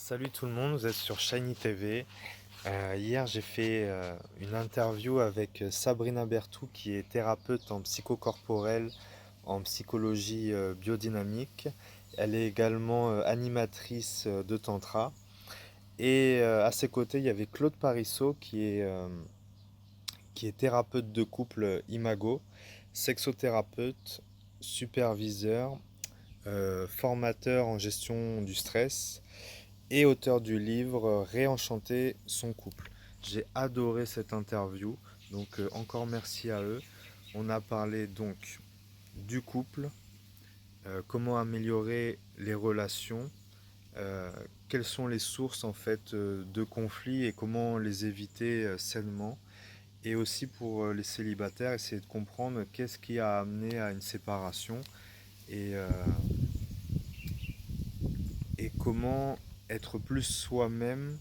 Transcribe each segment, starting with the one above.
Salut tout le monde, vous êtes sur Shiny TV. Hier j'ai fait une interview avec Sabrina Berthou qui est thérapeute en psychocorporel, en psychologie biodynamique. Elle est également animatrice de Tantra. Et à ses côtés il y avait Claude Parisot qui est thérapeute de couple imago, sexothérapeute, superviseur, formateur en gestion du stress et auteur du livre Réenchanter son couple. J'ai adoré cette interview, donc encore merci à eux. On a parlé donc du couple, comment améliorer les relations, euh, quelles sont les sources en fait de conflits et comment les éviter sainement. Et aussi pour les célibataires, essayer de comprendre qu'est-ce qui a amené à une séparation et, euh, et comment être plus soi-même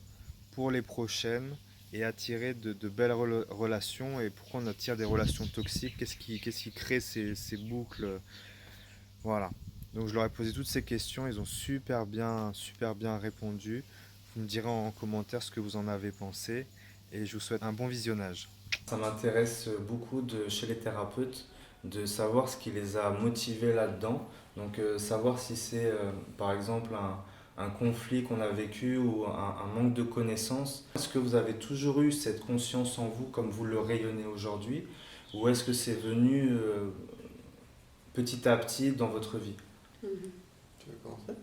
pour les prochaines et attirer de belles relations et pourquoi on attire des relations toxiques, qu'est-ce qui crée ces boucles, voilà. Donc je leur ai posé toutes ces questions, ils ont super bien répondu. Vous me direz en commentaire ce que vous en avez pensé et je vous souhaite un bon visionnage. Ça m'intéresse beaucoup chez les thérapeutes de savoir ce qui les a motivés là-dedans. Donc savoir si c'est par exemple un conflit qu'on a vécu ou un manque de connaissances. Est-ce que vous avez toujours eu cette conscience en vous comme vous le rayonnez aujourd'hui ou est-ce que c'est venu petit à petit dans votre vie? Mhm. Tu veux commencer?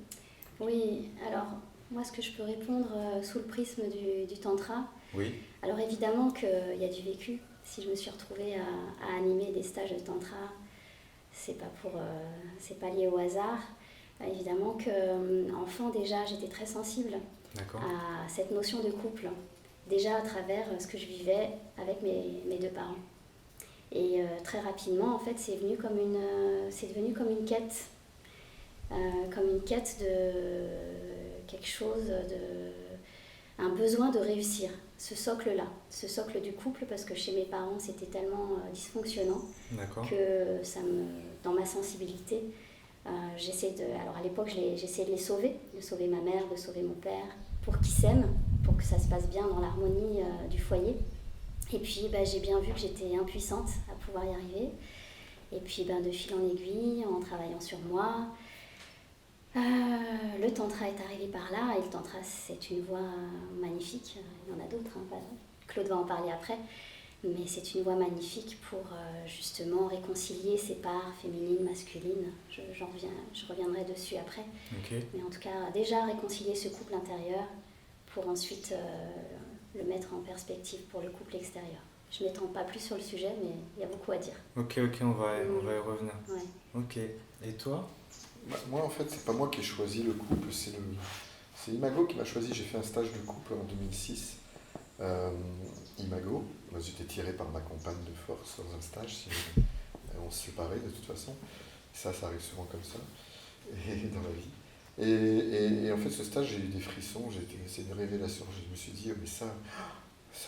Oui, alors moi ce que je peux répondre sous le prisme du tantra, Oui. alors évidemment qu'il y a du vécu. Si je me suis retrouvée à animer des stages de tantra, c'est pas lié au hasard. Évidemment que enfant déjà j'étais très sensible D'accord. à cette notion de couple, déjà à travers ce que je vivais avec mes deux parents. Et très rapidement en fait c'est devenu comme une quête de quelque chose, un besoin de réussir, ce socle-là, ce socle du couple, parce que chez mes parents c'était tellement dysfonctionnant. D'accord. Que dans ma sensibilité, alors à l'époque j'essayais de sauver ma mère, de sauver mon père, pour qu'ils s'aiment, pour que ça se passe bien dans l'harmonie du foyer. Et puis j'ai bien vu que j'étais impuissante à pouvoir y arriver. Et puis de fil en aiguille, en travaillant sur moi, le tantra est arrivé par là, et le tantra c'est une voie magnifique, il y en a d'autres, hein, Claude va en parler après, mais c'est une voie magnifique pour justement réconcilier ces parts féminines, masculines, je reviendrai dessus après. Okay. Mais en tout cas déjà réconcilier ce couple intérieur pour ensuite le mettre en perspective pour le couple extérieur. Je ne m'étends pas plus sur le sujet, mais il y a beaucoup à dire. Ok, on va y revenir. Ouais. Ok, et toi? Moi, en fait, c'est pas moi qui ai choisi le couple, c'est Imago qui m'a choisi. J'ai fait un stage de couple en 2006. Imago, moi, j'étais tiré par ma compagne de force dans un stage, sinon on se séparait de toute façon. Ça arrive souvent comme ça, et dans la vie. Et en fait, ce stage, j'ai eu des frissons, c'est une révélation. Je me suis dit, oh, mais ça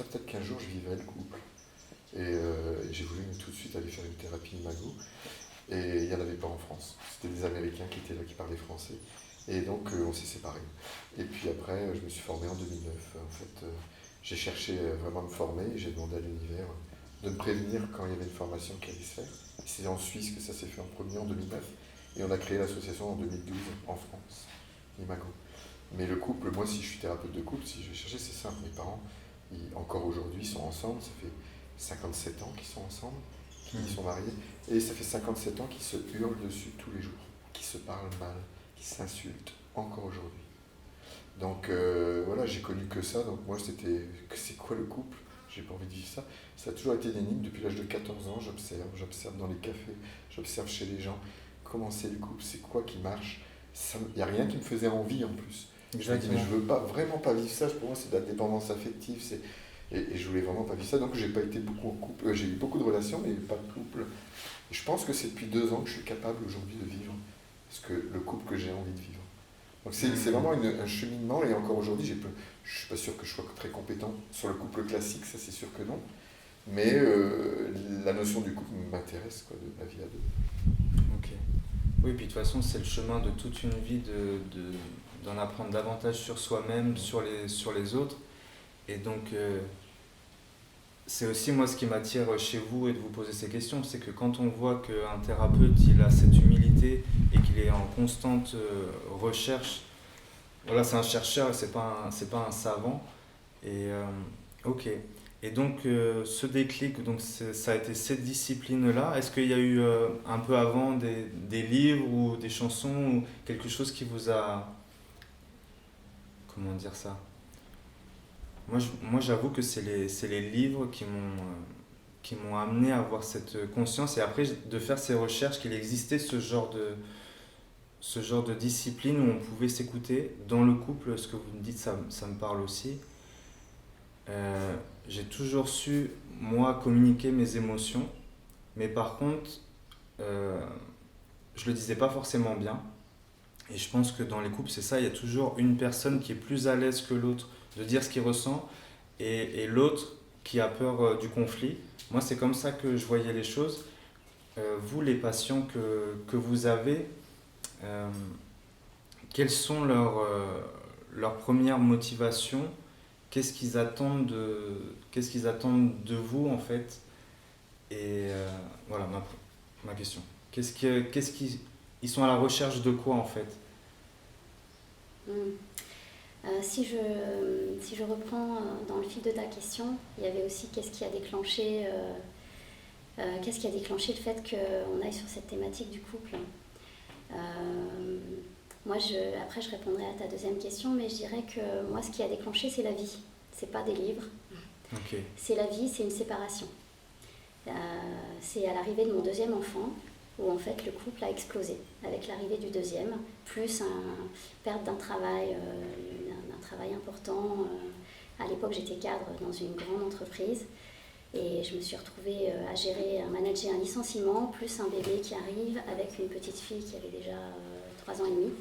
peut-être qu'un jour je vivrai le couple. Et j'ai voulu tout de suite aller faire une thérapie Imago. Et il n'y en avait pas en France. C'était des Américains qui étaient là, qui parlaient français. Et donc on s'est séparés. Et puis après, je me suis formé en 2009. En fait, j'ai cherché vraiment à me former. J'ai demandé à l'univers de me prévenir quand il y avait une formation qui allait se faire. C'est en Suisse que ça s'est fait en premier, en 2009. Et on a créé l'association en 2012 en France, Imago. Mais le couple, moi, si je suis thérapeute de couple, si je vais chercher, c'est simple. Mes parents, encore aujourd'hui, sont ensemble. Ça fait 57 ans qu'ils sont ensemble, qu'ils sont mariés. Et ça fait 57 ans qu'ils se hurlent dessus tous les jours, qu'ils se parlent mal, qu'ils s'insultent, encore aujourd'hui. Donc voilà, j'ai connu que ça. Donc moi, c'est quoi le couple? J'ai pas envie de vivre ça. Ça a toujours été une énigme. Depuis l'âge de 14 ans, j'observe dans les cafés, j'observe chez les gens. Comment c'est le couple? C'est quoi qui marche? Il n'y a rien qui me faisait envie en plus. Je me dis, mais je veux vraiment pas vivre ça. Pour moi, c'est de la dépendance affective. Et je voulais vraiment pas vivre ça. Donc j'ai pas été beaucoup en couple. J'ai eu beaucoup de relations, mais pas de couple. Et je pense que c'est depuis 2 ans que je suis capable aujourd'hui de vivre le couple que j'ai envie de vivre. Donc c'est vraiment un cheminement. Et encore aujourd'hui, je suis pas sûr que je sois très compétent sur le couple classique. Ça, c'est sûr que non. Mais la notion du couple m'intéresse, quoi, de la vie à deux. Ok. Oui, puis de toute façon, c'est le chemin de toute une vie d'en apprendre davantage sur soi-même, sur les autres. Et donc, c'est aussi moi ce qui m'attire chez vous et de vous poser ces questions, c'est que quand on voit qu'un thérapeute, il a cette humilité et qu'il est en constante recherche, voilà, c'est un chercheur et c'est pas un savant. Et ok. Et donc, ce déclic, donc ça a été cette discipline-là. Est-ce qu'il y a eu un peu avant des livres ou des chansons ou quelque chose qui vous a... Comment dire ça? Moi, j'avoue que c'est les livres qui m'ont amené à avoir cette conscience et après de faire ces recherches qu'il existait ce genre de discipline où on pouvait s'écouter. Dans le couple, ce que vous me dites, ça me parle aussi. J'ai toujours su, moi, communiquer mes émotions, mais par contre, je le disais pas forcément bien. Et je pense que dans les couples, c'est ça, il y a toujours une personne qui est plus à l'aise que l'autre de dire ce qu'il ressent et l'autre qui a peur du conflit. Moi, c'est comme ça que je voyais les choses. Vous, les patients que vous avez, quelles sont leurs premières motivations? Qu'est-ce qu'ils attendent de vous, en fait? Et voilà ma question. Ils sont à la recherche de quoi, en fait? Si je reprends dans le fil de ta question, il y avait aussi qu'est-ce qui a déclenché le fait qu'on aille sur cette thématique du couple. Moi, après, je répondrai à ta deuxième question, mais je dirais que moi, ce qui a déclenché, c'est la vie. C'est pas des livres. Okay. C'est la vie, c'est une séparation. C'est à l'arrivée de mon deuxième enfant où en fait le couple a explosé avec l'arrivée du deuxième, plus perte d'un travail important. À l'époque, j'étais cadre dans une grande entreprise et je me suis retrouvée à manager un licenciement, plus un bébé qui arrive avec une petite fille qui avait déjà 3 ans et demi.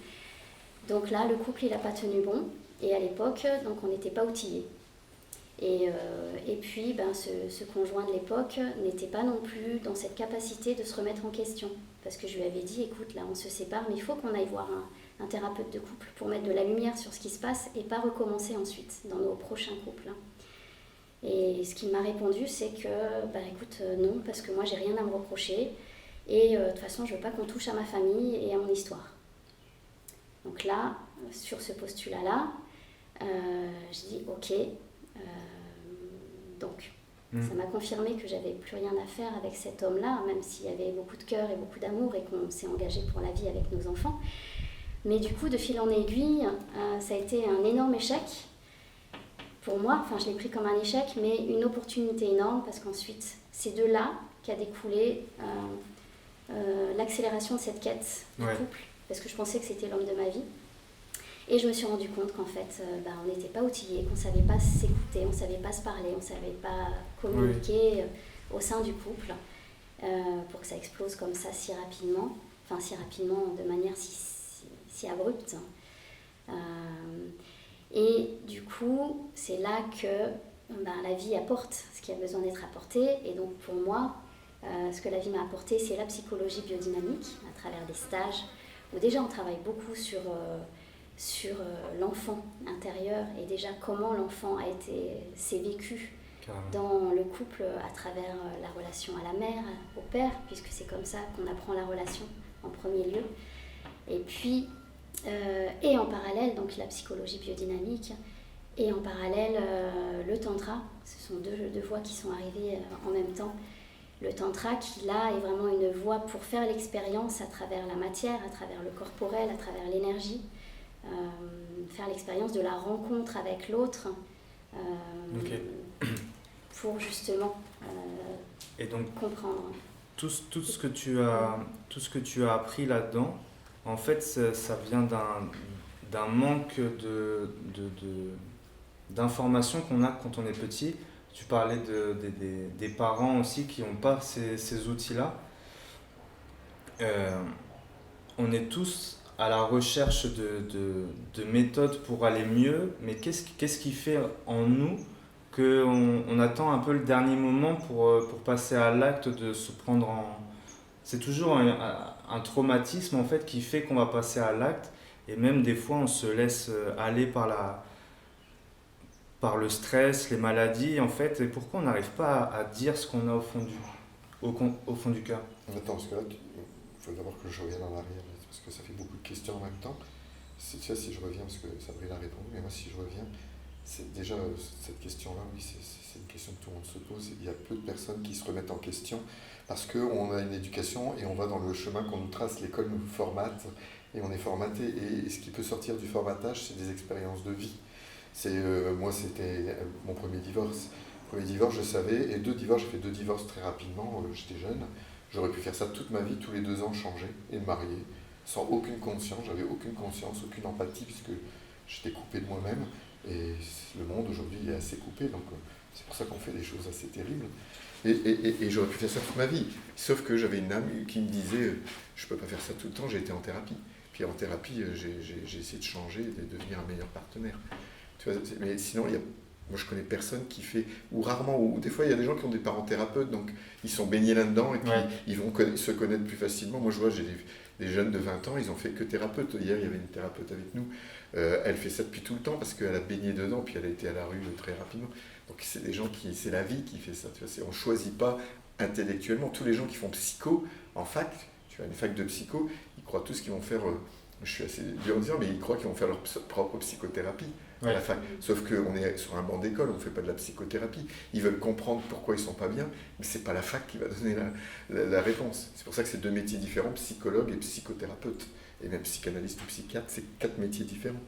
Donc là, le couple, il n'a pas tenu bon. Et à l'époque, donc on n'était pas outillés. Et puis, ce conjoint de l'époque n'était pas non plus dans cette capacité de se remettre en question. Parce que je lui avais dit, écoute, là, on se sépare, mais il faut qu'on aille voir un thérapeute de couple pour mettre de la lumière sur ce qui se passe et pas recommencer ensuite dans nos prochains couples. Et ce qu'il m'a répondu, c'est que, écoute, non, parce que moi, j'ai rien à me reprocher. Et de toute façon, je veux pas qu'on touche à ma famille et à mon histoire. Donc là, sur ce postulat-là, je dis, ok. Donc, ça m'a confirmé que j'avais plus rien à faire avec cet homme-là, même s'il y avait beaucoup de cœur et beaucoup d'amour et qu'on s'est engagé pour la vie avec nos enfants. Mais du coup, de fil en aiguille, ça a été un énorme échec pour moi. Enfin, je l'ai pris comme un échec, mais une opportunité énorme parce qu'ensuite, c'est de là qu'a découlé l'accélération de cette quête du couple, parce que je pensais que c'était l'homme de ma vie. Et je me suis rendu compte qu'en fait, on n'était pas outillés, qu'on ne savait pas s'écouter, on ne savait pas se parler, on ne savait pas communiquer au sein du couple pour que ça explose comme ça si rapidement, de manière si abrupte. Et du coup, c'est là que la vie apporte ce qui a besoin d'être apporté. Et donc pour moi, ce que la vie m'a apporté, c'est la psychologie biodynamique à travers des stages où déjà on travaille beaucoup sur l'enfant intérieur et déjà comment l'enfant s'est vécu dans le couple à travers la relation à la mère, au père, puisque c'est comme ça qu'on apprend la relation en premier lieu. Et puis, et en parallèle, donc la psychologie biodynamique, et en parallèle le tantra. Ce sont deux voies qui sont arrivées en même temps. Le tantra qui là est vraiment une voie pour faire l'expérience à travers la matière, à travers le corporel, à travers l'énergie. Faire l'expérience de la rencontre avec l'autre pour justement et donc, comprendre. Tout ce que tu as appris là-dedans, en fait, ça vient d'un manque d'informations qu'on a quand on est petit. Tu parlais des parents aussi qui n'ont pas ces outils-là. On est tous à la recherche de méthodes pour aller mieux, mais qu'est-ce qui fait en nous qu'on attend un peu le dernier moment pour passer à l'acte de se prendre en... C'est toujours un traumatisme en fait qui fait qu'on va passer à l'acte, Et même des fois, on se laisse aller par le stress, les maladies, en fait. Et pourquoi on n'arrive pas à dire ce qu'on a au fond du cœur? Attends, parce que là, il faut d'abord que je revienne en arrière, parce que ça fait beaucoup de questions en même temps. Tu sais, si je reviens, parce que Sabrina a répondu, mais moi, si je reviens, c'est déjà cette question-là, oui, c'est une question que tout le monde se pose. Il y a peu de personnes qui se remettent en question parce qu'on a une éducation et on va dans le chemin qu'on nous trace. L'école nous formate et on est formaté. Et ce qui peut sortir du formatage, c'est des expériences de vie. Moi, c'était mon premier divorce. Premier divorce, je savais, et j'ai fait 2 divorces très rapidement, j'étais jeune. J'aurais pu faire ça toute ma vie, tous les 2 ans, changer et me marier, sans aucune conscience, j'avais aucune conscience, aucune empathie, puisque j'étais coupé de moi-même. Et le monde aujourd'hui est assez coupé, donc c'est pour ça qu'on fait des choses assez terribles. Et j'aurais pu faire ça toute ma vie. Sauf que j'avais une âme qui me disait, je ne peux pas faire ça tout le temps, j'ai été en thérapie. Puis en thérapie, j'ai essayé de changer et de devenir un meilleur partenaire. Tu vois, mais sinon, moi je connais personne qui fait, ou rarement, ou des fois il y a des gens qui ont des parents thérapeutes, donc ils sont baignés là-dedans et puis ils vont se connaître plus facilement. Moi je vois, j'ai des jeunes de 20 ans, ils ont fait que thérapeute. Hier il y avait une thérapeute avec nous, elle fait ça depuis tout le temps parce qu'elle a baigné dedans, puis elle a été à la rue très rapidement. Donc c'est des gens c'est la vie qui fait ça. Tu vois, on ne choisit pas intellectuellement. Tous les gens qui font psycho en fac, tu vois, une fac de psycho, ils croient tous qu'ils vont faire, je suis assez dur à dire, mais ils croient qu'ils vont faire leur propre psychothérapie. À la fac. Sauf qu'on est sur un banc d'école, on ne fait pas de la psychothérapie. Ils veulent comprendre pourquoi ils ne sont pas bien, mais ce n'est pas la fac qui va donner la réponse. C'est pour ça que c'est 2 métiers différents, psychologue et psychothérapeute. Et même psychanalyste ou psychiatre, c'est 4 métiers différents.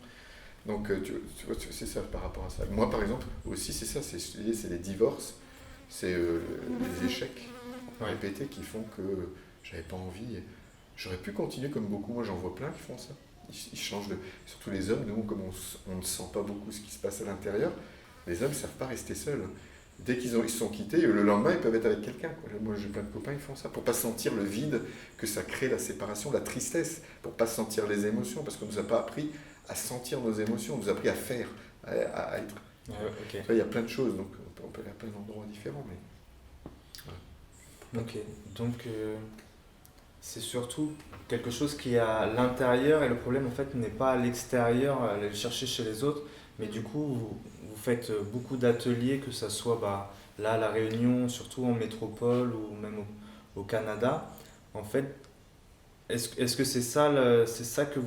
Donc tu vois, c'est ça par rapport à ça. Moi par exemple, aussi c'est ça, c'est les divorces, c'est les échecs répétés qui font que j'avais pas envie. J'aurais pu continuer comme beaucoup, moi j'en vois plein qui font ça. Ils changent surtout les hommes, nous comme on ne sent pas beaucoup ce qui se passe à l'intérieur, les hommes ne savent pas rester seuls. Dès qu'ils se sont quittés, le lendemain ils peuvent être avec quelqu'un. Moi j'ai plein de copains, ils font ça, pour ne pas sentir le vide que ça crée, la séparation, la tristesse, pour ne pas sentir les émotions, parce qu'on ne nous a pas appris à sentir nos émotions, on nous a appris à faire, à être. Okay. Il y a plein de choses, donc on peut aller à plein d'endroits différents. Mais... Ok, donc c'est surtout quelque chose qui est à l'intérieur et le problème en fait n'est pas à l'extérieur, à aller le chercher chez les autres, mais du coup vous faites beaucoup d'ateliers, que ça soit là à La Réunion, surtout en métropole ou même au Canada. En fait, est-ce que c'est ça que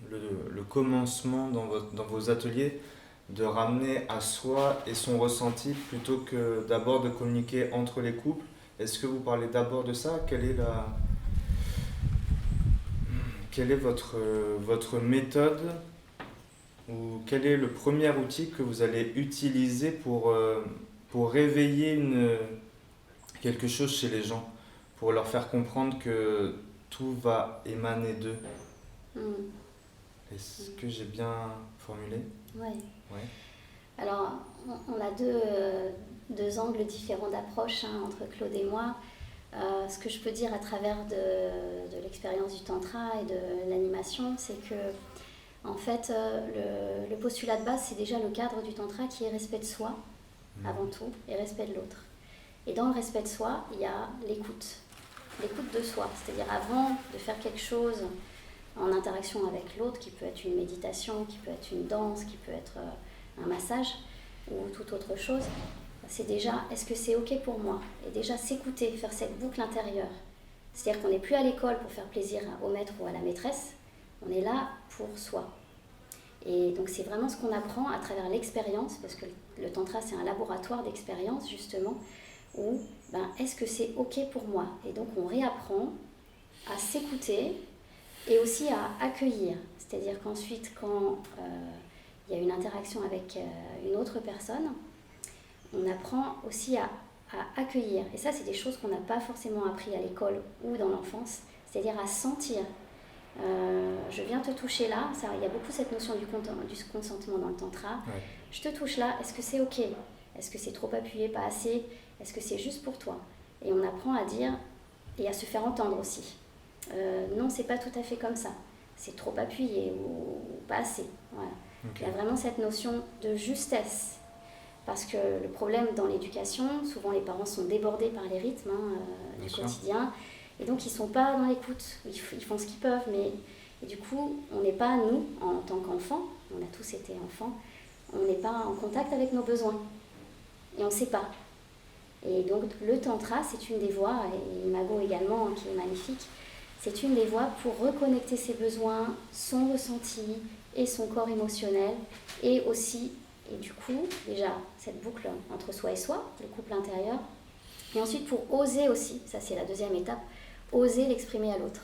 le commencement dans vos ateliers, de ramener à soi et son ressenti plutôt que d'abord de communiquer entre les couples? Est-ce que vous parlez d'abord de ça? Quelle est votre méthode, ou quel est le premier outil que vous allez utiliser pour réveiller quelque chose chez les gens, pour leur faire comprendre que tout va émaner d'eux? Est-ce que j'ai bien formulé? Oui. Alors, on a deux angles différents d'approche entre Claude et moi. Ce que je peux dire à travers de l'expérience du tantra et de l'animation, c'est que en fait, le postulat de base, c'est déjà le cadre du tantra qui est respect de soi, avant tout, et respect de l'autre. Et dans le respect de soi, il y a l'écoute de soi. C'est-à-dire avant de faire quelque chose en interaction avec l'autre, qui peut être une méditation, qui peut être une danse, qui peut être un massage ou toute autre chose, c'est déjà, est-ce que c'est ok pour moi? Et déjà s'écouter, faire cette boucle intérieure. C'est-à-dire qu'on n'est plus à l'école pour faire plaisir au maître ou à la maîtresse, on est là pour soi. Et donc c'est vraiment ce qu'on apprend à travers l'expérience, parce que le tantra c'est un laboratoire d'expérience justement, où est-ce que c'est ok pour moi? Et donc on réapprend à s'écouter et aussi à accueillir. C'est-à-dire qu'ensuite quand il y a une interaction avec une autre personne, on apprend aussi à accueillir. Et ça, c'est des choses qu'on n'a pas forcément appris à l'école ou dans l'enfance, c'est-à-dire à sentir. Je viens te toucher là, il y a beaucoup cette notion du consentement dans le tantra. Ouais. Je te touche là, est-ce que c'est ok? Est-ce que c'est trop appuyé, pas assez? Est-ce que c'est juste pour toi? Et on apprend à dire et à se faire entendre aussi. Non, c'est pas tout à fait comme ça. C'est trop appuyé ou pas assez. Voilà. Okay. Il y a vraiment cette notion de justesse. Parce que le problème dans l'éducation, souvent les parents sont débordés par les rythmes du quotidien. Et donc ils ne sont pas dans l'écoute. Ils font ce qu'ils peuvent, mais Et du coup, on n'est pas, nous, en tant qu'enfants, on a tous été enfants, on n'est pas en contact avec nos besoins. Et on ne sait pas. Et donc, le tantra, c'est une des voies, et l'imago également, qui est magnifique, c'est une des voies pour reconnecter ses besoins, son ressenti et son corps émotionnel, et aussi, et du coup, déjà, cette boucle entre soi et soi, le couple intérieur, et ensuite pour oser aussi, ça c'est la deuxième étape, oser l'exprimer à l'autre.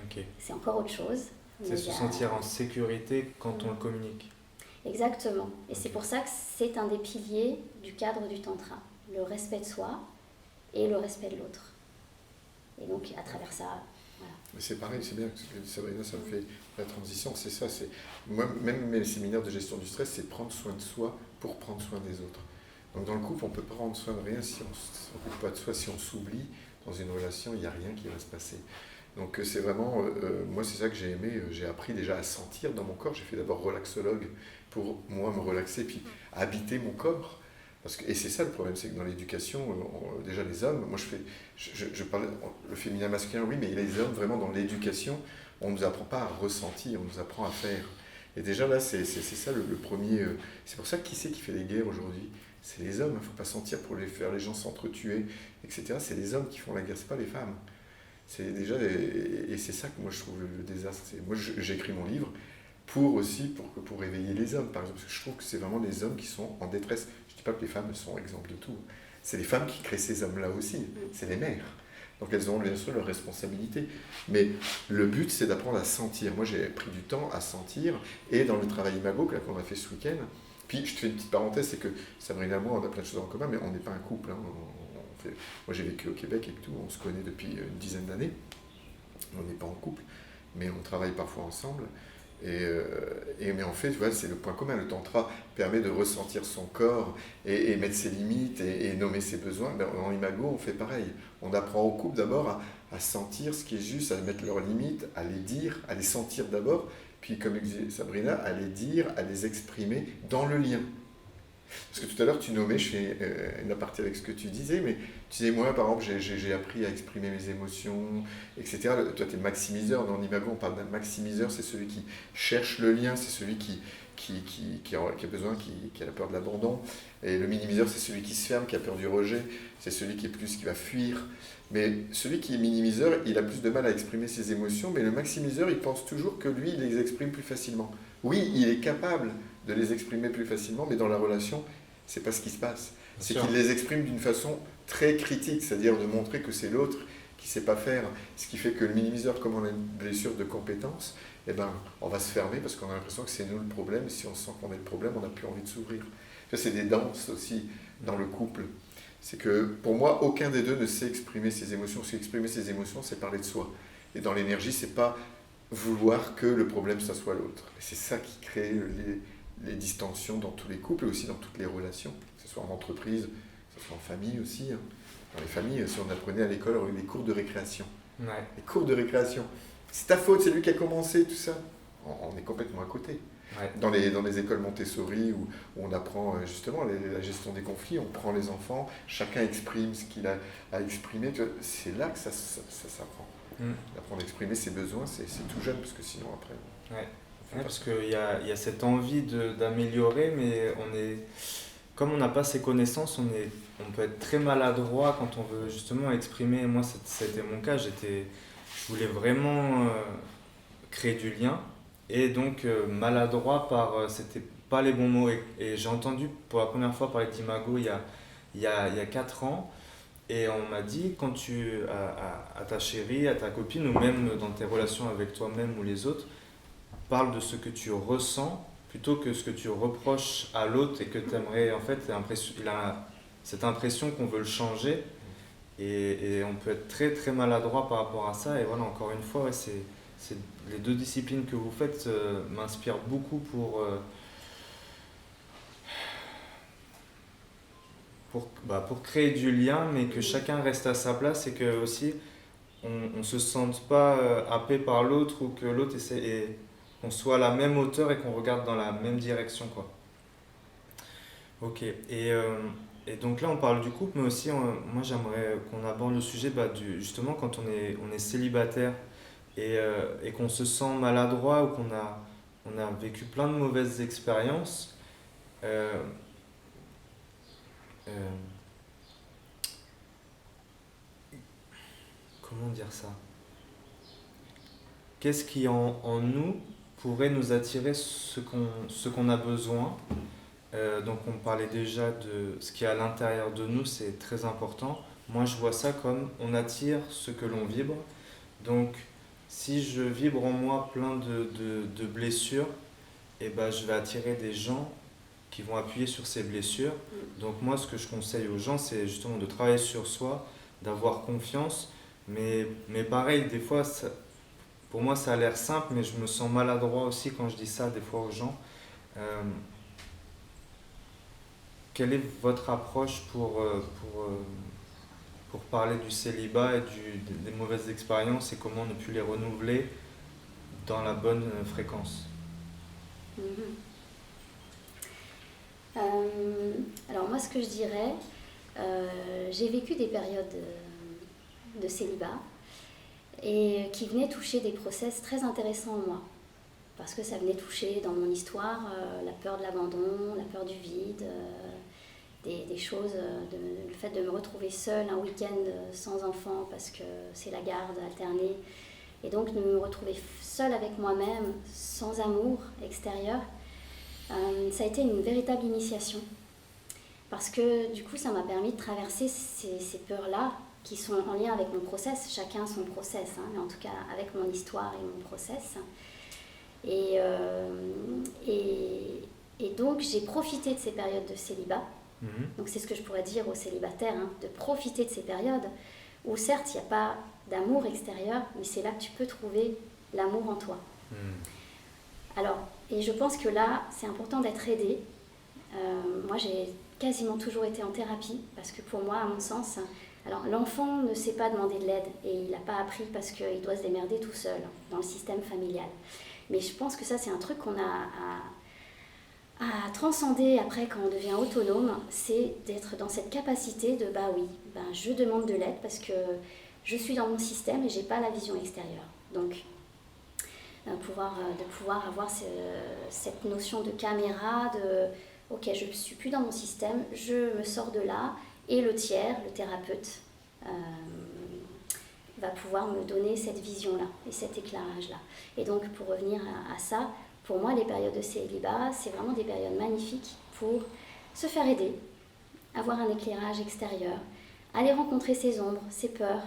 Okay. C'est encore autre chose. C'est se sentir en sécurité quand on le communique. Exactement. Et c'est pour ça que c'est un des piliers du cadre du tantra. Le respect de soi et le respect de l'autre. Et donc, à travers ça, voilà. Mais c'est pareil, c'est bien, Sabrina, ça me fait la transition, c'est ça. Moi, même mes séminaires de gestion du stress, c'est prendre soin de soi pour prendre soin des autres. Donc dans le couple, on ne peut pas prendre soin de rien si on ne s'occupe pas de soi, si on s'oublie. Dans une relation, il n'y a rien qui va se passer. Donc c'est vraiment, moi c'est ça que j'ai aimé, j'ai appris déjà à sentir dans mon corps. J'ai fait d'abord relaxologue pour moi me relaxer, puis habiter mon corps. Et c'est ça le problème, c'est que dans l'éducation, déjà les hommes, moi je parle, le féminin masculin, oui, mais les hommes vraiment dans l'éducation, on ne nous apprend pas à ressentir, on nous apprend à faire. Et déjà là, c'est ça le premier, c'est pour ça que qui c'est qui fait les guerres aujourd'hui? C'est les hommes, il ne faut pas sentir pour les faire les gens s'entretuer, etc. C'est les hommes qui font la guerre, ce n'est pas les femmes. C'est déjà, et c'est ça que moi je trouve le désastre. Moi j'écris mon livre pour réveiller les hommes, par exemple, parce que je trouve que c'est vraiment les hommes qui sont en détresse. Je ne dis pas que les femmes sont exemples de tout. C'est les femmes qui créent ces hommes-là aussi, c'est les mères. Donc elles ont bien sûr leur responsabilité. Mais le but, c'est d'apprendre à sentir. Moi, j'ai pris du temps à sentir. Et dans le travail imago qu'on a fait ce week-end, puis je te fais une petite parenthèse, c'est que Sabrina et moi, on a plein de choses en commun, mais on n'est pas un couple. Hein. Moi, j'ai vécu au Québec et tout, on se connaît depuis une dizaine d'années. On n'est pas en couple, mais on travaille parfois ensemble. Mais en fait, tu vois, c'est le point commun. Le tantra permet de ressentir son corps et mettre ses limites et nommer ses besoins. Ben, en imago, on fait pareil. On apprend au couple d'abord à sentir ce qui est juste, à mettre leurs limites, à les dire, à les sentir d'abord, puis comme disait Sabrina, à les dire, à les exprimer dans le lien. Parce que tout à l'heure, tu nommais, je fais une aparté avec ce que tu disais, mais tu disais, moi, par exemple, j'ai appris à exprimer mes émotions, etc. Toi, tu es maximiseur. Dans l'imago, on parle d'un maximiseur, c'est celui qui cherche le lien, c'est celui qui a besoin, qui a la peur de l'abandon. Et le minimiseur, c'est celui qui se ferme, qui a peur du rejet, c'est celui qui va fuir. Mais celui qui est minimiseur, il a plus de mal à exprimer ses émotions, mais le maximiseur, il pense toujours que lui, il les exprime plus facilement. Oui, il est capable de les exprimer plus facilement, mais dans la relation, c'est pas ce qui se passe. C'est qu'il les exprime d'une façon très critique, c'est-à-dire de montrer que c'est l'autre qui ne sait pas faire. Ce qui fait que le minimiseur, comme on a une blessure de compétence, eh ben, on va se fermer parce qu'on a l'impression que c'est nous le problème, et si on sent qu'on est le problème, on n'a plus envie de s'ouvrir. Ça, c'est des danses aussi dans le couple. C'est que pour moi, aucun des deux ne sait exprimer ses émotions. Parce qu'exprimer ses émotions, c'est parler de soi. Et dans l'énergie, c'est pas vouloir que le problème, ça soit l'autre. Et c'est ça qui crée les distensions dans tous les couples et aussi dans toutes les relations, que ce soit en entreprise, que ce soit en famille aussi. Hein. Dans les familles, si on apprenait à l'école, on a eu les cours de récréation. Ouais. Les cours de récréation. C'est ta faute, c'est lui qui a commencé, tout ça. On est complètement à côté. Ouais. Dans les écoles Montessori où on apprend justement la gestion des conflits, on prend les enfants, chacun exprime ce qu'il a à exprimer. C'est là que ça s'apprend. D'apprendre à exprimer ses besoins, c'est tout jeune, parce que sinon après... Ouais. Ouais, parce qu'il y a cette envie d'améliorer, mais comme on n'a pas ces connaissances, on peut être très maladroit quand on veut justement exprimer. Moi, c'était mon cas, je voulais vraiment créer du lien, et donc maladroit c'était pas les bons mots. Et j'ai entendu pour la première fois parler d'imago il y a 4 ans, et on m'a dit, quand à ta chérie, à ta copine, ou même dans tes relations avec toi-même ou les autres, parle de ce que tu ressens plutôt que ce que tu reproches à l'autre, et que tu aimerais, en fait, il a cette impression qu'on veut le changer, et on peut être très très maladroit par rapport à ça. Et voilà, encore une fois, ouais, c'est les deux disciplines que vous faites m'inspirent beaucoup pour créer du lien, mais que chacun reste à sa place, et que aussi on ne se sente pas happé par l'autre, ou que l'autre qu'on soit à la même hauteur et qu'on regarde dans la même direction, quoi. Ok, et donc là on parle du couple, mais aussi moi j'aimerais qu'on aborde le sujet justement quand on est célibataire, et qu'on se sent maladroit ou on a vécu plein de mauvaises expériences, comment dire ça? Qu'est-ce qui en nous pourrait nous attirer ce qu'on a besoin? Donc on parlait déjà de ce qui est à l'intérieur de nous, c'est très important. Moi je vois ça comme on attire ce que l'on vibre. Donc si je vibre en moi plein de blessures, eh ben, je vais attirer des gens qui vont appuyer sur ces blessures. Donc moi ce que je conseille aux gens, c'est justement de travailler sur soi, d'avoir confiance. Mais pareil, des fois, pour moi ça a l'air simple, mais je me sens maladroit aussi quand je dis ça des fois aux gens. Quelle est votre approche pour parler du célibat et des mauvaises expériences et comment ne plus les renouveler dans la bonne fréquence? Alors moi, ce que je dirais, j'ai vécu des périodes de célibat et qui venaient toucher des process très intéressants en moi. Parce que ça venait toucher dans mon histoire la peur de l'abandon, la peur du vide, des choses, le fait de me retrouver seule un week-end sans enfant parce que c'est la garde alternée. Et donc de me retrouver seule avec moi-même, sans amour extérieur, ça a été une véritable initiation. Parce que du coup, ça m'a permis de traverser ces peurs-là qui sont en lien avec mon process. Chacun son process, hein, mais en tout cas avec mon histoire et mon process. Et donc j'ai profité de ces périodes de célibat. Donc c'est ce que je pourrais dire aux célibataires, hein, de profiter de ces périodes où certes il n'y a pas d'amour extérieur, mais c'est là que tu peux trouver l'amour en toi. Alors, et je pense que là, c'est important d'être aidé. Moi, j'ai quasiment toujours été en thérapie, parce que pour moi, à mon sens, alors l'enfant ne sait pas demander de l'aide, et il n'a pas appris parce qu'il doit se démerder tout seul dans le système familial. Mais je pense que ça, c'est un truc qu'on a à transcender après quand on devient autonome, c'est d'être dans cette capacité de je demande de l'aide parce que je suis dans mon système et j'ai pas la vision extérieure. Donc de pouvoir avoir cette notion de caméra, de ok, je ne suis plus dans mon système, je me sors de là, et le tiers, le thérapeute, va pouvoir me donner cette vision-là et cet éclairage-là. Et donc pour revenir à ça, pour moi, les périodes de célibat, c'est vraiment des périodes magnifiques pour se faire aider, avoir un éclairage extérieur, aller rencontrer ses ombres, ses peurs,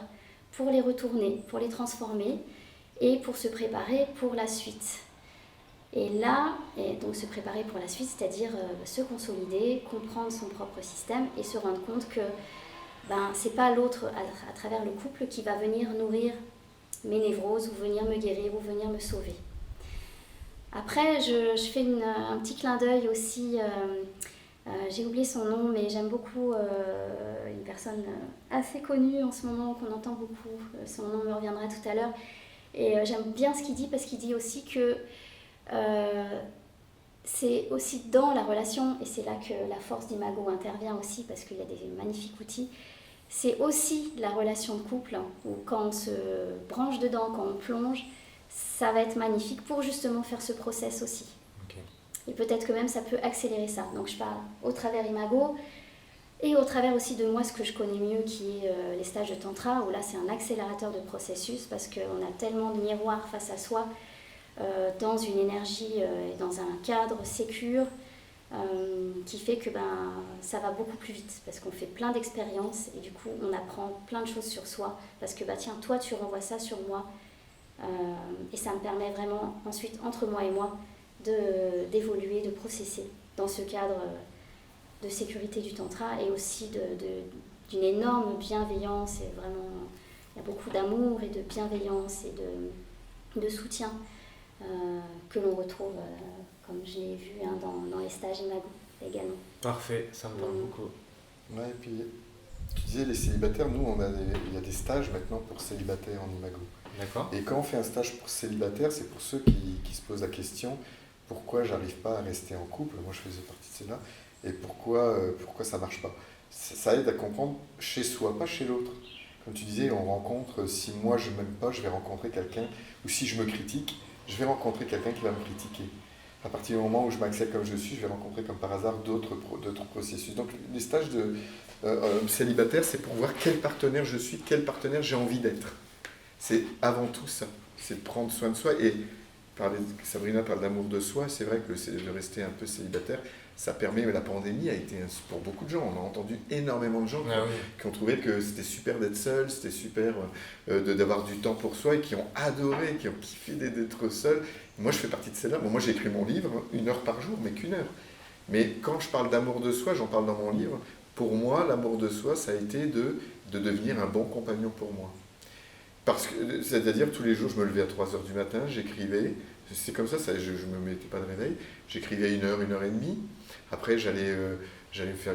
pour les retourner, pour les transformer et pour se préparer pour la suite. Et donc se préparer pour la suite, c'est-à-dire se consolider, comprendre son propre système et se rendre compte que c'est pas l'autre à travers le couple qui va venir nourrir mes névroses ou venir me guérir ou venir me sauver. Après, je fais un petit clin d'œil aussi, j'ai oublié son nom, mais j'aime beaucoup une personne assez connue en ce moment, qu'on entend beaucoup, son nom me reviendra tout à l'heure, et j'aime bien ce qu'il dit parce qu'il dit aussi que c'est aussi dans la relation, et c'est là que la force d'Imago intervient aussi parce qu'il y a des magnifiques outils, c'est aussi la relation de couple où quand on se branche dedans, quand on plonge, ça va être magnifique pour justement faire ce process aussi. Okay. Et peut-être que même ça peut accélérer ça. Donc je parle au travers Imago et au travers aussi de moi ce que je connais mieux qui est les stages de Tantra où là c'est un accélérateur de processus parce qu'on a tellement de miroirs face à soi dans une énergie et dans un cadre sécure qui fait que ça va beaucoup plus vite parce qu'on fait plein d'expériences et du coup on apprend plein de choses sur soi parce que tiens toi tu renvoies ça sur moi. Et ça me permet vraiment ensuite entre moi et moi d'évoluer, de processer dans ce cadre de sécurité du tantra et aussi d'une énorme bienveillance et vraiment il y a beaucoup d'amour et de bienveillance et de soutien que l'on retrouve comme je l'ai vu dans les stages Imago également. Parfait, ça me parle beaucoup. Ouais, et puis tu disais les célibataires, nous il y a des stages maintenant pour célibataires en Imago. D'accord. Et quand on fait un stage pour célibataire, c'est pour ceux qui se posent la question pourquoi j'arrive pas à rester en couple, moi je faisais partie de ceux-là, et pourquoi ça marche pas. Ça aide à comprendre chez soi, pas chez l'autre. Comme tu disais, on rencontre, si moi je ne m'aime pas, je vais rencontrer quelqu'un, ou si je me critique, je vais rencontrer quelqu'un qui va me critiquer. À partir du moment où je m'accepte comme je suis, je vais rencontrer comme par hasard d'autres processus. Donc les stages de célibataire, c'est pour voir quel partenaire je suis, quel partenaire j'ai envie d'être. C'est avant tout ça, c'est de prendre soin de soi. Et Sabrina parle d'amour de soi, c'est vrai que de rester un peu célibataire, ça permet, mais la pandémie a été, pour beaucoup de gens, on a entendu énormément de gens qui ont trouvé que c'était super d'être seul, c'était super d'avoir du temps pour soi et qui ont adoré, qui ont kiffé d'être seul. Moi, je fais partie de celles-là. Bon, moi, j'ai écrit mon livre, 1 heure par jour, mais qu'1 heure. Mais quand je parle d'amour de soi, j'en parle dans mon livre, pour moi, l'amour de soi, ça a été de devenir un bon compagnon pour moi. C'est-à-dire, tous les jours, je me levais à 3h du matin, j'écrivais, c'est comme ça, je ne me mettais pas de réveil, j'écrivais 1 heure, 1 heure et demie. Après, je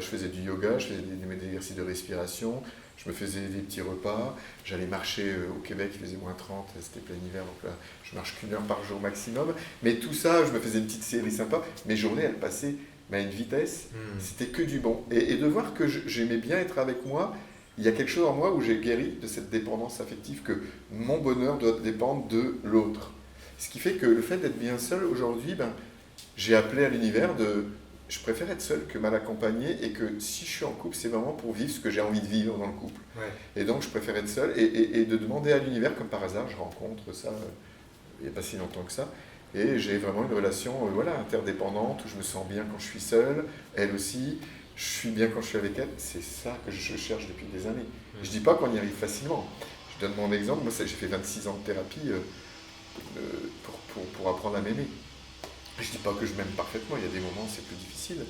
faisais du yoga, je faisais des exercices de respiration, je me faisais des petits repas, j'allais marcher au Québec, il faisait -30, c'était plein hiver, donc là, je marche qu'1 heure par jour maximum. Mais tout ça, je me faisais une petite série sympa, mes journées, elles passaient à une vitesse, c'était que du bon. Et de voir que j'aimais bien être avec moi, il y a quelque chose en moi où j'ai guéri de cette dépendance affective, que mon bonheur doit dépendre de l'autre. Ce qui fait que le fait d'être bien seul aujourd'hui, j'ai appelé à l'univers je préfère être seul que mal accompagné, et que si je suis en couple, c'est vraiment pour vivre ce que j'ai envie de vivre dans le couple. Ouais. Et donc je préfère être seul et de demander à l'univers, comme par hasard, je rencontre ça il n'y a pas si longtemps que ça, et j'ai vraiment une relation interdépendante, où je me sens bien quand je suis seul, elle aussi, je suis bien quand je suis avec elle. C'est ça que je cherche depuis des années. Je ne dis pas qu'on y arrive facilement. Je donne mon exemple, moi j'ai fait 26 ans de thérapie pour apprendre à m'aimer. Je ne dis pas que je m'aime parfaitement, il y a des moments où c'est plus difficile,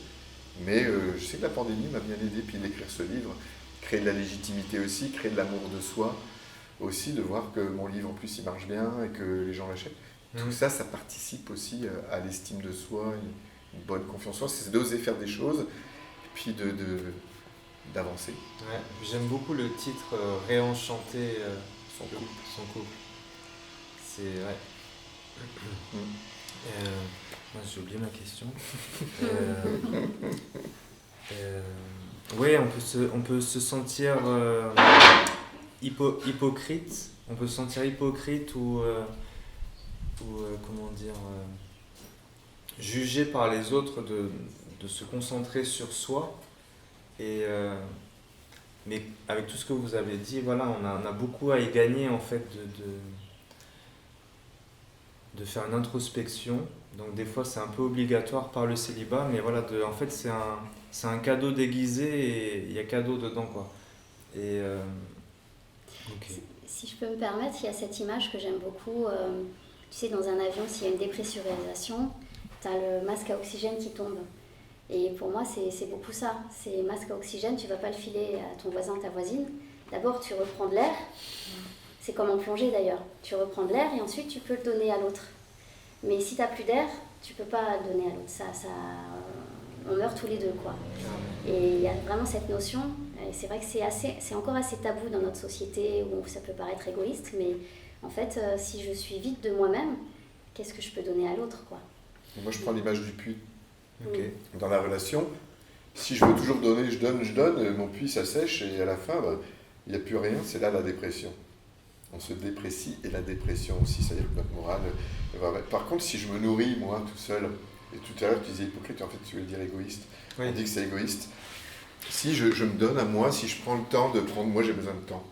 mais je sais que la pandémie m'a bien aidé, puis d'écrire ce livre, créer de la légitimité aussi, créer de l'amour de soi, aussi de voir que mon livre en plus il marche bien et que les gens l'achètent. Tout ça, ça participe aussi à l'estime de soi, une bonne confiance en soi, c'est d'oser faire des choses, et puis d'avancer. Ouais, j'aime beaucoup le titre Réenchanter son couple. C'est ouais. Moi, j'ai oublié ma question. Oui, on peut se sentir hypocrite. On peut se sentir hypocrite ou comment dire, jugé par les autres de se concentrer sur soi. Mais avec tout ce que vous avez dit, voilà, on a beaucoup à y gagner en fait de faire une introspection. Donc des fois c'est un peu obligatoire par le célibat, mais voilà, en fait c'est un cadeau déguisé et il y a cadeau dedans, quoi. Et okay. Si je peux me permettre, il y a cette image que j'aime beaucoup. Tu sais, dans un avion, s'il y a une dépressurisation, tu as le masque à oxygène qui tombe. Et pour moi, c'est beaucoup ça. C'est masque à oxygène, tu ne vas pas le filer à ton voisin, ta voisine. D'abord, tu reprends de l'air. C'est comme en plongée d'ailleurs. Tu reprends de l'air et ensuite tu peux le donner à l'autre. Mais si tu n'as plus d'air, tu ne peux pas le donner à l'autre. On meurt tous les deux, quoi. Et il y a vraiment cette notion, et c'est vrai que c'est encore assez tabou dans notre société où ça peut paraître égoïste, mais en fait, si je suis vide de moi-même, qu'est-ce que je peux donner à l'autre, quoi. Moi, je prends l'image du puits. Okay. Dans la relation, si je veux toujours donner, je donne, mon puits ça sèche et à la fin, il n'y a plus rien, c'est là la dépression. On se déprécie et la dépression aussi, c'est-à-dire que notre morale... Par contre, si je me nourris, moi, tout seul, et tout à l'heure tu disais hypocrite, en fait tu veux dire égoïste, oui. On dit que c'est égoïste. Si je me donne à moi, si je prends le temps de prendre... Moi, j'ai besoin de temps.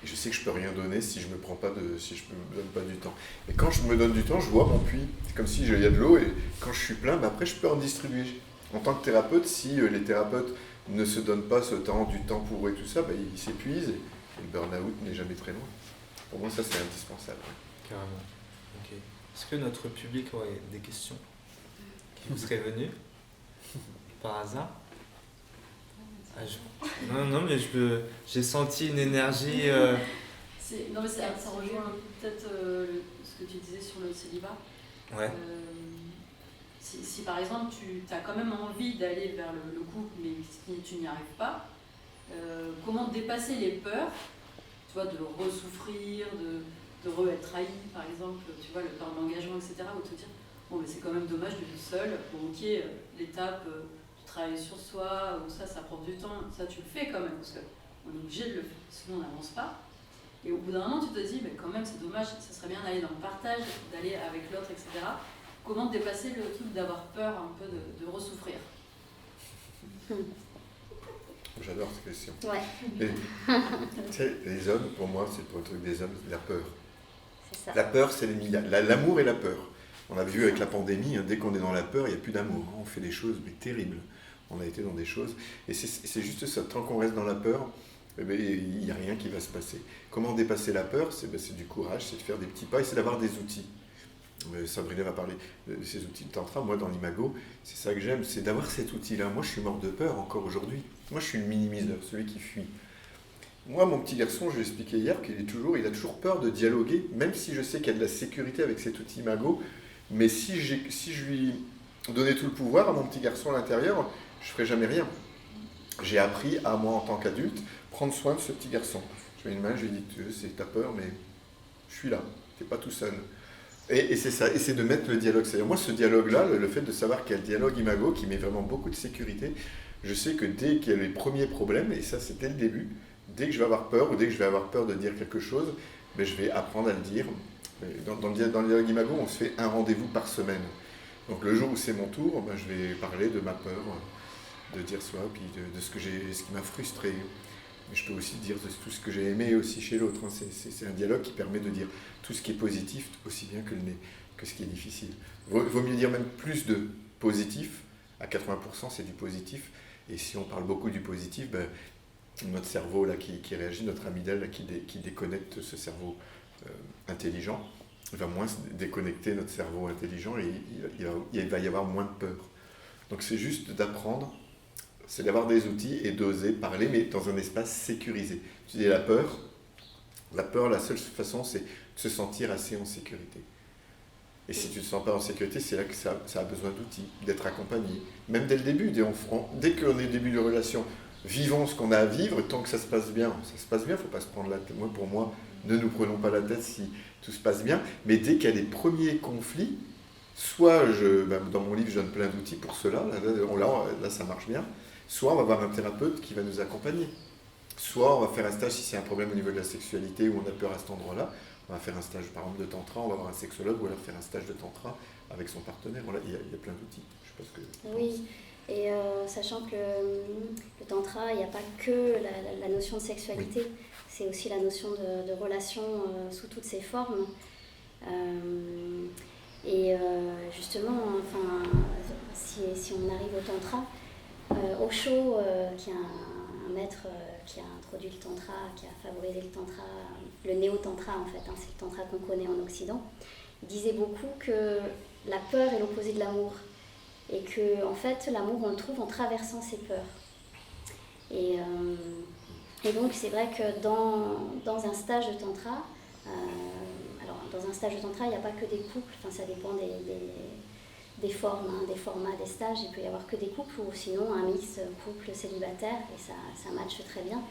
Et je sais que je peux rien donner si je me donne pas du temps. Et quand je me donne du temps, je vois mon puits. C'est comme si il y a de l'eau et quand je suis plein, après je peux en distribuer. En tant que thérapeute, si les thérapeutes ne se donnent pas du temps pour eux et tout ça, ils s'épuisent et le burn-out n'est jamais très loin. Pour moi, ça c'est indispensable. Carrément. Ok. Est-ce que notre public aurait des questions qui vous seraient venues par hasard? Non, mais j'ai senti une énergie... Non, mais ça rejoint peut-être ce que tu disais sur le célibat. Ouais. Si par exemple, tu as quand même envie d'aller vers le couple, mais tu n'y arrives pas, comment dépasser les peurs, tu vois, de re-souffrir, de re-être trahi, par exemple, tu vois, le peur d'engagement, etc., ou te dire, bon, mais c'est quand même dommage de vivre seul, bon, ok, l'étape... travailler sur soi, ou ça prend du temps, ça tu le fais quand même, parce on est obligé de le faire, sinon on n'avance pas. Et au bout d'un moment, tu te dis, mais quand même, c'est dommage, ça serait bien d'aller dans le partage, d'aller avec l'autre, etc. Comment dépasser le truc d'avoir peur un peu de ressouffrir? J'adore cette question. Ouais. Tu sais, les hommes, pour moi, c'est pour le truc des hommes, c'est la peur. C'est ça. La peur, c'est l'amour et la peur. On a vu avec la pandémie, dès qu'on est dans la peur, il n'y a plus d'amour. On fait des choses mais terribles. On a été dans des choses. Et c'est juste ça, tant qu'on reste dans la peur, il n'y a rien qui va se passer. Comment dépasser la peur? C'est du courage, c'est de faire des petits pas et c'est d'avoir des outils. Sabrina va parler de ces outils de tantra. Moi, dans l'imago, c'est ça que j'aime, c'est d'avoir cet outil-là. Moi, je suis mort de peur encore aujourd'hui. Moi, je suis le minimiseur, celui qui fuit. Moi, mon petit garçon, je lui ai expliqué hier qu'il il a toujours peur de dialoguer, même si je sais qu'il y a de la sécurité avec cet outil imago. Mais si je lui donnais tout le pouvoir à mon petit garçon à l'intérieur, je ne ferais jamais rien. J'ai appris à moi, en tant qu'adulte, prendre soin de ce petit garçon. Je mets une main, je lui dis, t'as peur, mais je suis là, t'es pas tout seul. Et c'est ça, et c'est de mettre le dialogue. C'est-à-dire, moi, ce dialogue-là, le fait de savoir qu'il y a le dialogue imago qui met vraiment beaucoup de sécurité, je sais que dès qu'il y a les premiers problèmes, et ça c'est dès le début, dès que je vais avoir peur ou dès que je vais avoir peur de dire quelque chose, ben, je vais apprendre à le dire. Dans le dialogue imago, on se fait un rendez-vous par semaine. Donc le jour où c'est mon tour, ben, je vais parler de ma peur de dire soi, puis de ce qui m'a frustré. Mais je peux aussi dire de tout ce que j'ai aimé aussi chez l'autre. C'est un dialogue qui permet de dire tout ce qui est positif aussi bien que ce qui est difficile. Vaut mieux dire même plus de positif. À 80%, c'est du positif. Et si on parle beaucoup du positif, ben, notre cerveau là, qui réagit, notre amygdale là, qui déconnecte ce cerveau intelligent, il va moins déconnecter notre cerveau intelligent et il va y avoir moins de peur. Donc c'est juste d'apprendre, c'est d'avoir des outils et d'oser parler, mais dans un espace sécurisé. Tu dis la peur, la seule façon, c'est de se sentir assez en sécurité. Et si tu ne te sens pas en sécurité, c'est là que ça a besoin d'outils, d'être accompagné. Même dès le début, dès qu'on est au début de relation, vivons ce qu'on a à vivre, tant que ça se passe bien. Ça se passe bien, il ne faut pas se prendre la tête. Pour moi, ne nous prenons pas la tête si tout se passe bien. Mais dès qu'il y a des premiers conflits, soit, dans mon livre, je donne plein d'outils pour cela, là ça marche bien, soit on va avoir un thérapeute qui va nous accompagner. Soit on va faire un stage si c'est un problème au niveau de la sexualité ou on a peur à cet endroit-là. On va faire un stage par exemple de tantra, on va avoir un sexologue ou alors faire un stage de tantra avec son partenaire. Il y a plein d'outils. Je sais pas ce que... Oui, et sachant que le tantra, il n'y a pas que la notion de sexualité, oui. C'est aussi la notion de relation sous toutes ses formes. Justement, enfin, si on arrive au tantra, Osho, qui est un maître qui a introduit le tantra, qui a favorisé le tantra, le néo-tantra en fait, c'est le tantra qu'on connaît en Occident, il disait beaucoup que la peur est l'opposé de l'amour et que en fait l'amour on le trouve en traversant ses peurs. Et donc c'est vrai que dans un stage de tantra, dans un stage de tantra il n'y a pas que des couples, ça dépend des formes, des formats, des stages, il peut y avoir que des couples ou sinon un mix couple célibataire et ça matche très bien.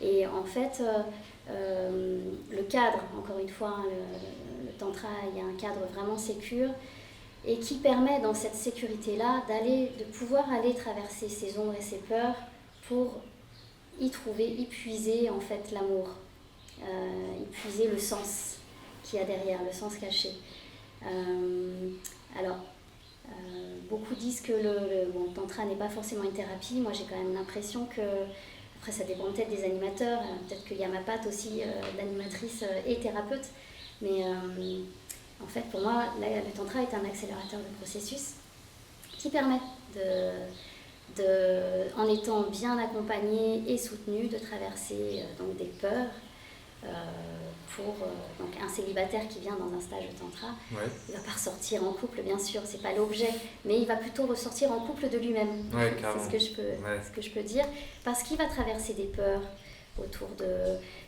Et en fait, le cadre, encore une fois, le tantra, il y a un cadre vraiment sécure et qui permet dans cette sécurité-là de pouvoir aller traverser ses ombres et ses peurs pour y puiser en fait l'amour, y puiser le sens qu'il y a derrière, le sens caché. Beaucoup disent que le tantra n'est pas forcément une thérapie. Moi, j'ai quand même l'impression que, après ça dépend peut-être des animateurs, peut-être que Yamapat aussi, l'animatrice, est thérapeute, mais en fait, pour moi, le tantra est un accélérateur de processus qui permet, en étant bien accompagné et soutenu, de traverser donc des peurs. Pour donc un célibataire qui vient dans un stage de tantra, ouais. Il ne va pas ressortir en couple, bien sûr, c'est pas l'objet, mais il va plutôt ressortir en couple de lui-même. Ouais, c'est ce que je peux dire, parce qu'il va traverser des peurs autour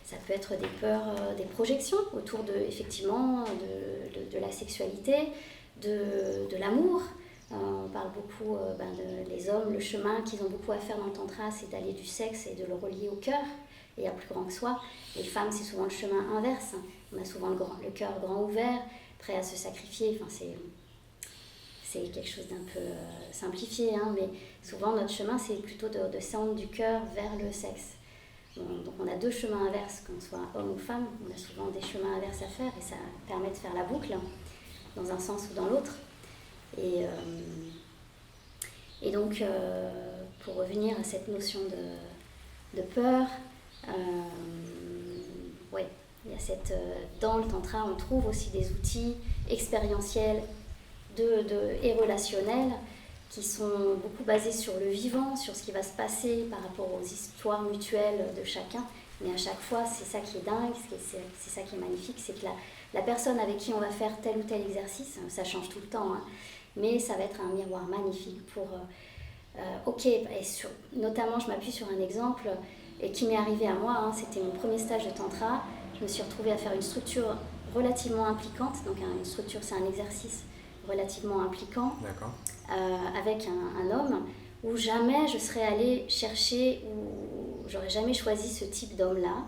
ça peut être des peurs, des projections autour effectivement de la sexualité, de l'amour. On parle beaucoup les hommes, le chemin qu'ils ont beaucoup à faire dans le tantra, c'est d'aller du sexe et de le relier au cœur et à plus grand que soi. Les femmes, c'est souvent le chemin inverse. On a souvent le cœur grand ouvert, prêt à se sacrifier. Enfin, c'est quelque chose d'un peu simplifié, mais souvent notre chemin, c'est plutôt de descendre du cœur vers le sexe. Donc on a deux chemins inverses, qu'on soit homme ou femme, on a souvent des chemins inverses à faire et ça permet de faire la boucle dans un sens ou dans l'autre. Et donc, pour revenir à cette notion de peur, ouais, il y a dans le tantra, on trouve aussi des outils expérientiels et relationnels qui sont beaucoup basés sur le vivant, sur ce qui va se passer par rapport aux histoires mutuelles de chacun. Mais à chaque fois, c'est ça qui est dingue, c'est ça qui est magnifique, c'est que la personne avec qui on va faire tel ou tel exercice, ça change tout le temps, hein, mais ça va être un miroir magnifique pour... notamment, je m'appuie sur un exemple et qui m'est arrivé à moi, hein, c'était mon premier stage de tantra. Je me suis retrouvée à faire une structure relativement impliquante, donc une structure, c'est un exercice relativement impliquant, avec un homme où jamais je serais allée chercher, ou j'aurais jamais choisi ce type d'homme-là.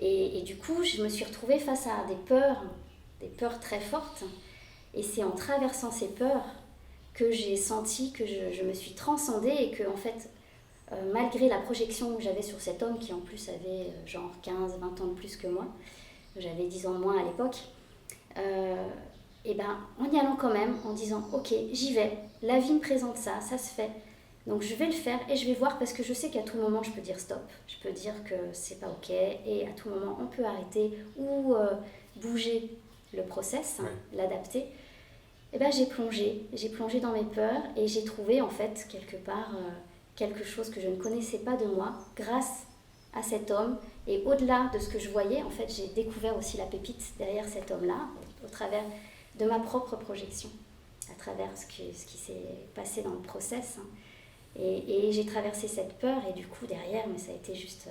Et du coup, je me suis retrouvée face à des peurs très fortes. Et c'est en traversant ces peurs que j'ai senti que je me suis transcendée et que, en fait, malgré la projection que j'avais sur cet homme qui en plus avait genre 15-20 ans de plus que moi, j'avais 10 ans de moins à l'époque, et ben, en y allant quand même, en disant ok, j'y vais, la vie me présente ça se fait, donc je vais le faire et je vais voir, parce que je sais qu'à tout moment je peux dire stop, je peux dire que c'est pas ok, et à tout moment on peut arrêter ou bouger le process, l'adapter. Et ben j'ai plongé dans mes peurs et j'ai trouvé en fait quelque part quelque chose que je ne connaissais pas de moi grâce à cet homme. Et au-delà de ce que je voyais, en fait, j'ai découvert aussi la pépite derrière cet homme-là, au travers de ma propre projection, à travers ce qui s'est passé dans le process. Et j'ai traversé cette peur, et du coup, derrière, mais ça a été juste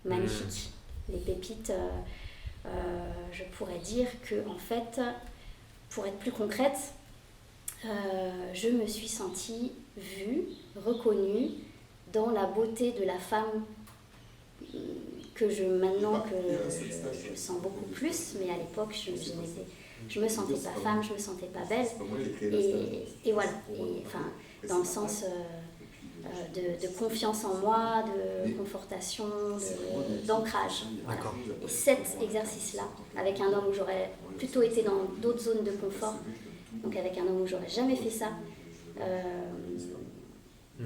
magnifique. Les pépites, je pourrais dire que, en fait, pour être plus concrète, je me suis sentie vue, reconnue dans la beauté de la femme que je sens beaucoup plus, mais à l'époque je me sentais pas femme, je me sentais pas belle, et voilà, dans le sens de confiance en moi, de confortation, d'ancrage. Voilà. Et cet exercice-là, avec un homme où j'aurais plutôt été dans d'autres zones de confort, donc avec un homme où j'aurais jamais fait ça,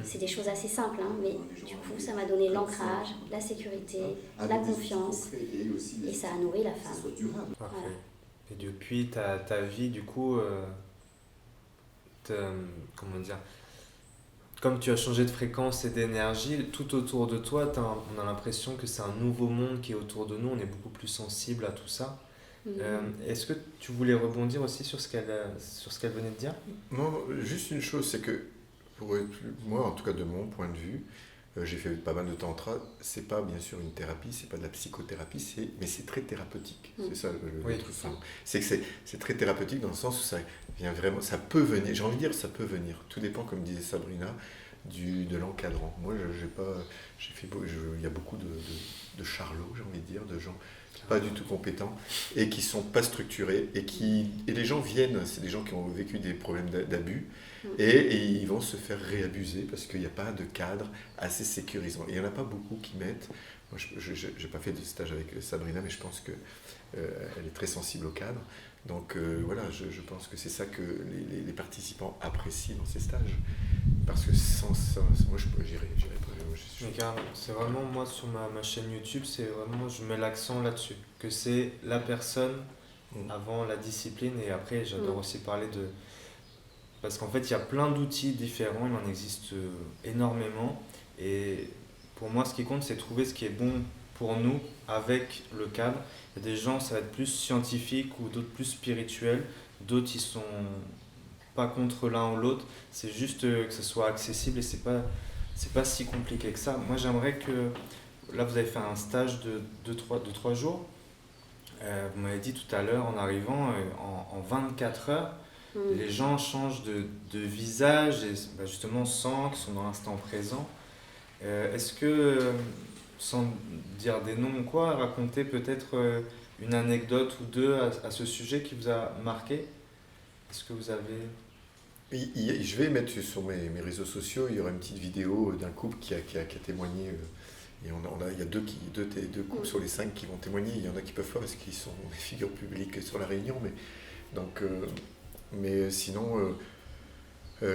c'est des choses assez simples, hein, mais du coup ça m'a donné l'ancrage, la sécurité, la confiance, et ça a nourri la femme. Voilà. Et depuis ta vie, du coup, comment dire, comme tu as changé de fréquence et d'énergie, tout autour de toi, on a l'impression que c'est un nouveau monde qui est autour de nous, on est beaucoup plus sensible à tout ça. Est-ce que tu voulais rebondir aussi sur ce qu'elle venait de dire ? Non, juste une chose, c'est que moi, en tout cas de mon point de vue, j'ai fait pas mal de tantra, c'est pas bien sûr une thérapie, c'est pas de la psychothérapie, mais c'est très thérapeutique. C'est ça le truc. C'est que c'est très thérapeutique dans le sens où ça vient vraiment, ça peut venir, j'ai envie de dire ça peut venir, tout dépend, comme disait Sabrina, de l'encadrant. Moi, il y a beaucoup de charlots, j'ai envie de dire, de gens pas du tout compétents et qui sont pas structurés, et les gens viennent, c'est des gens qui ont vécu des problèmes d'abus, et ils vont se faire réabuser parce qu'il n'y a pas de cadre assez sécurisant. Et il n'y en a pas beaucoup qui mettent. Moi, je n'ai pas fait de stage avec Sabrina, mais je pense qu'elle est très sensible au cadre. Donc voilà, je pense que c'est ça que les participants apprécient dans ces stages. Parce que sans ça, moi j'irai pas. C'est vraiment, moi sur ma chaîne YouTube, c'est vraiment, je mets l'accent là-dessus. Que c'est la personne avant la discipline, et après j'adore aussi parler de... Parce qu'en fait il y a plein d'outils différents, il en existe énormément. Et pour moi ce qui compte, c'est trouver ce qui est bon pour nous avec le cadre. Il y a des gens, ça va être plus scientifique, ou d'autres plus spirituels, d'autres ils sont pas contre l'un ou l'autre, c'est juste que ce soit accessible, et c'est pas si compliqué que ça. Moi j'aimerais que, là vous avez fait un stage de 3 jours, vous m'avez dit tout à l'heure en arrivant, en 24 heures, les gens changent de visage, et justement sans qu'ils sont dans l'instant présent. Est-ce que, sans dire des noms ou quoi, raconter peut-être une anecdote ou deux à ce sujet qui vous a marqué ? Est-ce que vous avez... Je vais mettre sur mes réseaux sociaux, il y aura une petite vidéo d'un couple qui a témoigné Et il y a deux couples sur les 5 qui vont témoigner. Il y en a qui peuvent pas parce qu'ils sont des figures publiques sur la Réunion. Mais sinon,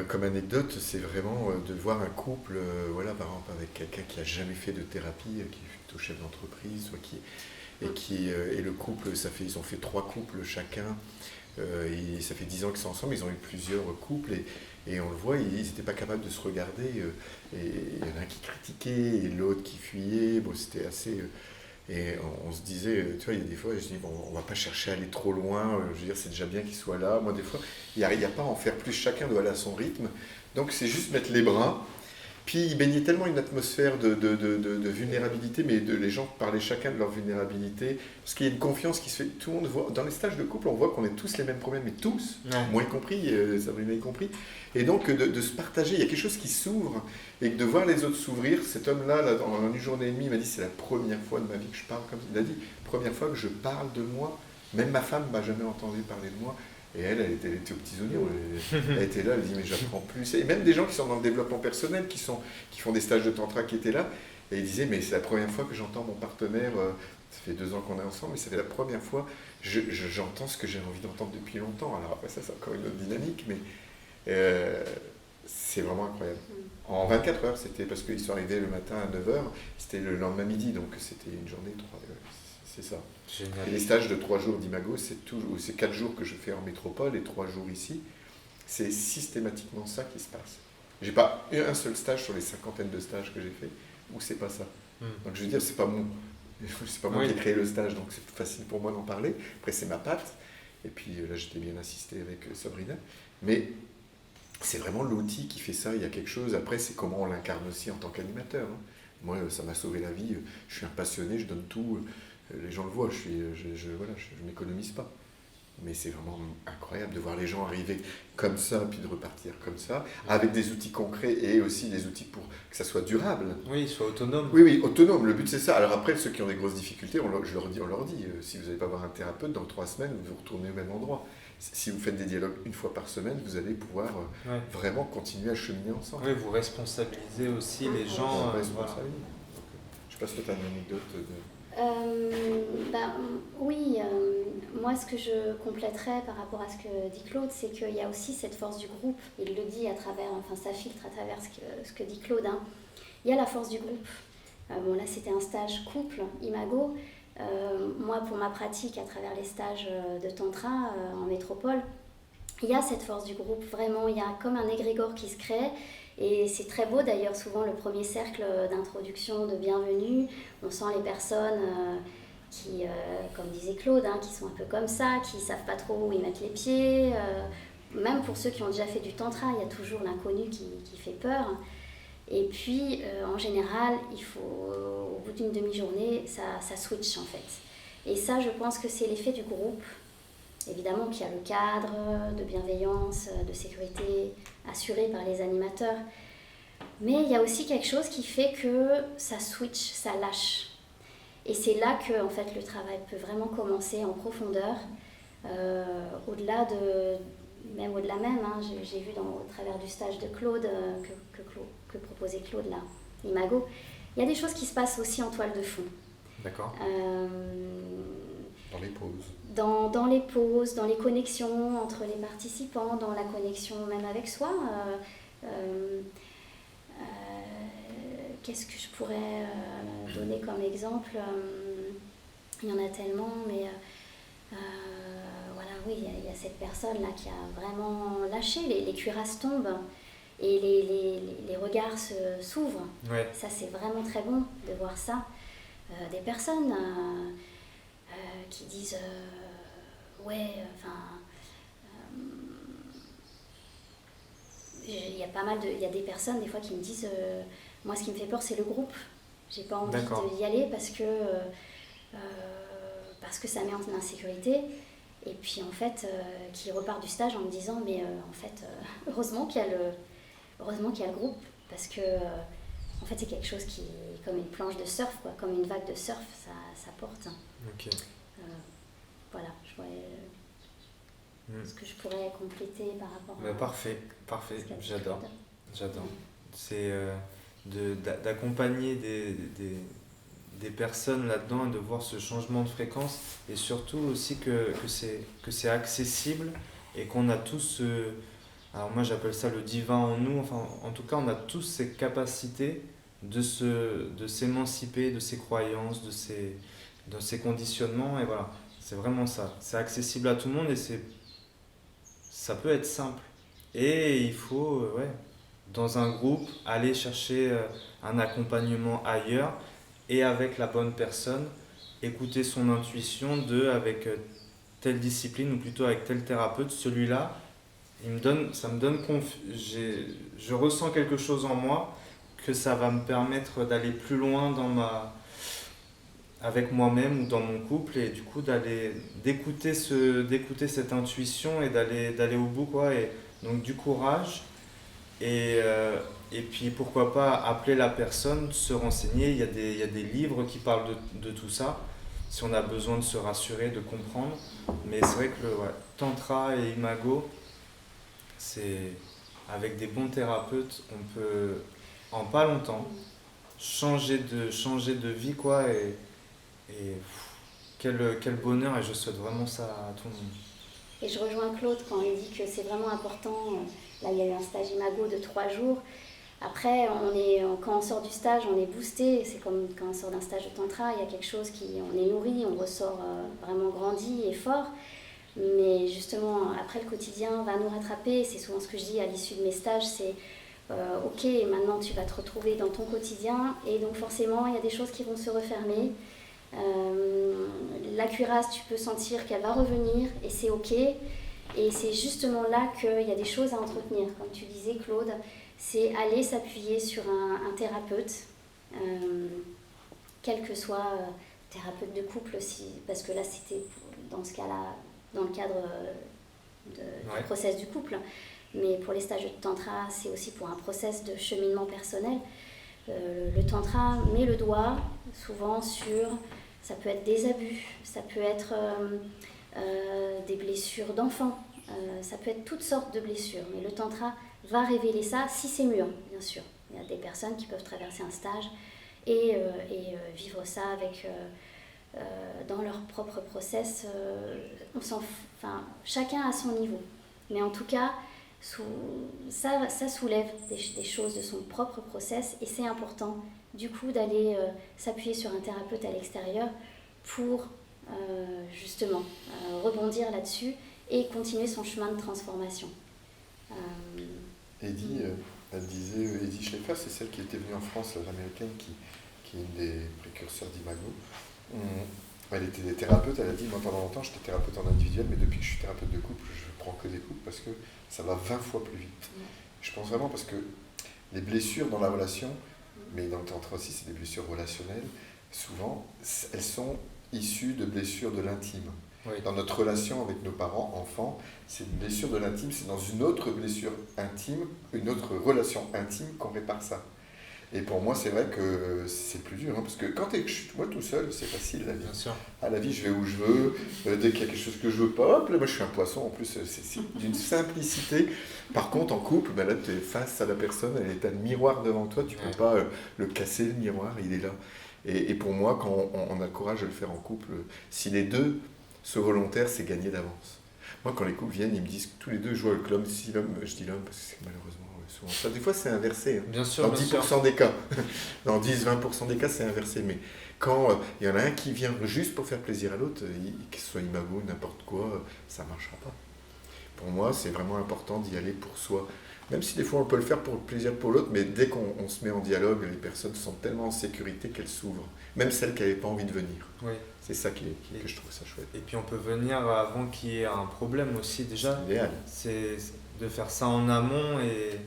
comme anecdote, c'est vraiment de voir un couple, voilà, par exemple avec quelqu'un qui n'a jamais fait de thérapie, qui est plutôt chef d'entreprise, et le couple, ils ont fait 3 couples chacun. Et ça fait 10 ans qu'ils sont ensemble, ils ont eu plusieurs couples et on le voit, ils n'étaient pas capables de se regarder. Et il y en a un qui critiquait et l'autre qui fuyait. Bon, c'était assez. Et on se disait, tu vois, il y a des fois, je dis, bon, on va pas chercher à aller trop loin. Je veux dire, c'est déjà bien qu'ils soient là. Moi, des fois, il n'y a pas à en faire plus. Chacun doit aller à son rythme. Donc, c'est juste mettre les bras. Puis il baignait tellement une atmosphère de vulnérabilité, mais les gens parlaient chacun de leur vulnérabilité, parce qu'il y a une confiance qui se fait. Tout le monde voit, dans les stages de couple, on voit qu'on a tous les mêmes problèmes, mais tous, moi y compris, Sabrina y compris. Et donc de se partager, il y a quelque chose qui s'ouvre, et de voir les autres s'ouvrir. Cet homme-là, en une journée et demie, il m'a dit, c'est la première fois de ma vie que je parle comme ça. Il a dit, première fois que je parle de moi, même ma femme m'a jamais entendu parler de moi. Et elle était aux petits oignons, elle était là, elle dit mais j'apprends plus. Et même des gens qui sont dans le développement personnel, qui font des stages de tantra qui étaient là, et ils disaient mais c'est la première fois que j'entends mon partenaire, ça fait 2 ans qu'on est ensemble, mais ça fait la première fois, j'entends ce que j'ai envie d'entendre depuis longtemps. Alors après ça c'est encore une autre dynamique, mais c'est vraiment incroyable. En 24 heures, c'était parce qu'ils sont arrivés le matin à 9h, c'était le lendemain midi, donc c'était une journée de 3 heures. C'est ça. Génial. Et les stages de 3 jours d'Imago, c'est 4 jours que je fais en métropole et 3 jours ici. C'est systématiquement ça qui se passe. J'ai pas eu un seul stage sur les 50aines de stages que j'ai fait où c'est pas ça. Donc je veux dire, c'est pas moi qui ai créé le stage, donc c'est facile pour moi d'en parler. Après c'est ma patte. Et puis là j'étais bien assisté avec Sabrina. Mais c'est vraiment l'outil qui fait ça. Il y a quelque chose. Après c'est comment on l'incarne aussi en tant qu'animateur. Moi ça m'a sauvé la vie. Je suis un passionné, je donne tout. Les gens le voient, je m'économise pas. Mais c'est vraiment incroyable de voir les gens arriver comme ça, puis de repartir comme ça, avec des outils concrets et aussi des outils pour que ça soit durable. Oui, soit autonome. Oui, autonome, le but c'est ça. Alors après, ceux qui ont des grosses difficultés, on leur dit, si vous n'allez pas voir un thérapeute, dans 3 semaines, vous retournez au même endroit. Si vous faites des dialogues 1 fois par semaine, vous allez pouvoir vraiment continuer à cheminer ensemble. Oui, vous responsabilisez aussi les gens. Je ne sais pas si tu as une anecdote oui, moi ce que je compléterais par rapport à ce que dit Claude, c'est qu'il y a aussi cette force du groupe. Il le dit à travers, ça filtre à travers ce que dit Claude. Il y a la force du groupe. Là c'était un stage couple, Imago. Moi pour ma pratique à travers les stages de tantra en métropole, il y a cette force du groupe. Vraiment, il y a comme un égrégore qui se crée. Et c'est très beau d'ailleurs, souvent le premier cercle d'introduction, de bienvenue, on sent les personnes qui, comme disait Claude, qui sont un peu comme ça, qui ne savent pas trop où ils mettent les pieds. Même pour ceux qui ont déjà fait du tantra, il y a toujours l'inconnu qui fait peur. Et puis en général, il faut, au bout d'une demi-journée, ça switch en fait. Et ça, je pense que c'est l'effet du groupe. Évidemment qu'il y a le cadre de bienveillance, de sécurité assuré par les animateurs. Mais il y a aussi quelque chose qui fait que ça switch, ça lâche. Et c'est là que en fait, le travail peut vraiment commencer en profondeur, au-delà même. J'ai vu au travers du stage de Claude, que proposait Claude là, Imago, il y a des choses qui se passent aussi en toile de fond. D'accord. Dans les pauses. Dans les pauses, dans les connexions entre les participants, dans la connexion même avec soi. Qu'est-ce que je pourrais donner comme exemple? Il y en a tellement, mais il y a cette personne-là qui a vraiment lâché, les cuirasses tombent et les regards s'ouvrent. Ouais. Ça, c'est vraiment très bon de voir ça. Des personnes qui disent il y a des personnes des fois qui me disent moi ce qui me fait peur c'est le groupe, j'ai pas envie d'y aller parce que ça met en insécurité, et puis en fait qui repart du stage en me disant mais heureusement qu'il y a le groupe, parce que en fait c'est quelque chose qui est comme une planche de surf, quoi, comme une vague de surf, ça porte. Ok. Voilà, je pourrais, ce que je pourrais compléter par rapport à... Parfait, j'adore. C'est d'accompagner des personnes là-dedans et de voir ce changement de fréquence, et surtout aussi que c'est accessible et qu'on a tous, alors moi j'appelle ça le divin en nous, enfin en tout cas on a tous ces capacités de s'émanciper de ces croyances, de ces conditionnements, et voilà, c'est vraiment ça, c'est accessible à tout le monde et ça peut être simple, et il faut dans un groupe aller chercher un accompagnement ailleurs et avec la bonne personne, écouter son intuition avec telle discipline ou plutôt avec tel thérapeute, celui-là, ça me donne je ressens quelque chose en moi que ça va me permettre d'aller plus loin avec moi-même ou dans mon couple, et du coup d'écouter cette intuition et d'aller au bout, quoi, et donc du courage. Et puis pourquoi pas appeler la personne, se renseigner, il y a des livres qui parlent de tout ça, si on a besoin de se rassurer, de comprendre. Mais c'est vrai que Tantra et Imago, avec des bons thérapeutes, on peut en pas longtemps changer de vie, quoi, et quel bonheur, et je souhaite vraiment ça à tout le monde. Et je rejoins Claude quand il dit que c'est vraiment important. Là, il y a eu un stage Imago de 3 jours. Après, quand on sort du stage, on est boosté. C'est comme quand on sort d'un stage de tantra, il y a quelque chose on est nourri, on ressort vraiment grandi et fort. Mais justement, après, le quotidien va nous rattraper. C'est souvent ce que je dis à l'issue de mes stages, c'est ok, maintenant tu vas te retrouver dans ton quotidien, et donc forcément, il y a des choses qui vont se refermer. La cuirasse, tu peux sentir qu'elle va revenir, et c'est ok. Et c'est justement là qu'il y a des choses à entretenir. Comme tu disais, Claude, c'est aller s'appuyer sur un thérapeute, quel que soit thérapeute de couple aussi, parce que là, c'était dans ce cas-là, dans le cadre du process du couple. Mais pour les stages de tantra, c'est aussi pour un process de cheminement personnel. Le tantra met le doigt souvent sur, ça peut être des abus, ça peut être des blessures d'enfants, ça peut être toutes sortes de blessures. Mais le tantra va révéler ça si c'est mûr, bien sûr. Il y a des personnes qui peuvent traverser un stage et vivre ça dans leur propre process. Chacun à son niveau. Mais en tout cas, ça soulève des choses de son propre process, et c'est important du coup d'aller s'appuyer sur un thérapeute à l'extérieur pour justement rebondir là-dessus et continuer son chemin de transformation. Eddy, elle disait, Eddy Schleifer, c'est celle qui était venue en France, l'américaine, qui est une des précurseurs d'Imago. Elle était thérapeute, elle a dit, moi pendant longtemps j'étais thérapeute en individuel, mais depuis que je suis thérapeute de couple, je prends que des couples parce que ça va 20 fois plus vite. Je pense vraiment parce que les blessures dans la relation, mais dans le tantra aussi, c'est des blessures relationnelles, souvent elles sont issues de blessures de l'intime. Oui. Dans notre relation avec nos parents, enfants, c'est une blessure de l'intime, c'est dans une autre blessure intime, une autre relation intime qu'on répare ça. Et pour moi, c'est vrai que c'est plus dur, hein, parce que quand moi tout seul, c'est facile la vie. Bien sûr. Ah, la vie, je vais où je veux, dès qu'il y a quelque chose que je veux pas, hop, là, moi je suis un poisson, en plus, c'est d'une simplicité. Par contre, en couple, ben là, tu es face à la personne, elle est un miroir devant toi, tu peux pas le casser, le miroir, il est là. Et pour moi, quand on a le courage de le faire en couple, si les deux sont volontaires, c'est gagné d'avance. Moi, quand les couples viennent, ils me disent que tous les deux jouent avec l'homme, si l'homme, je dis l'homme, parce que c'est malheureusement souvent ça. Des fois, c'est inversé. Hein. Bien sûr, dans 10% des cas. Dans 10-20% des cas, c'est inversé. Mais quand il y en a un qui vient juste pour faire plaisir à l'autre, que ce soit Imago, n'importe quoi, ça ne marchera pas. Pour moi, c'est vraiment important d'y aller pour soi. Même si des fois, on peut le faire pour le plaisir pour l'autre, mais dès qu'on se met en dialogue, les personnes sont tellement en sécurité qu'elles s'ouvrent. Même celles qui n'avaient pas envie de venir. Oui. C'est ça que je trouve ça chouette. Et puis on peut venir avant qu'il y ait un problème aussi déjà. C'est idéal. C'est de faire ça en amont et...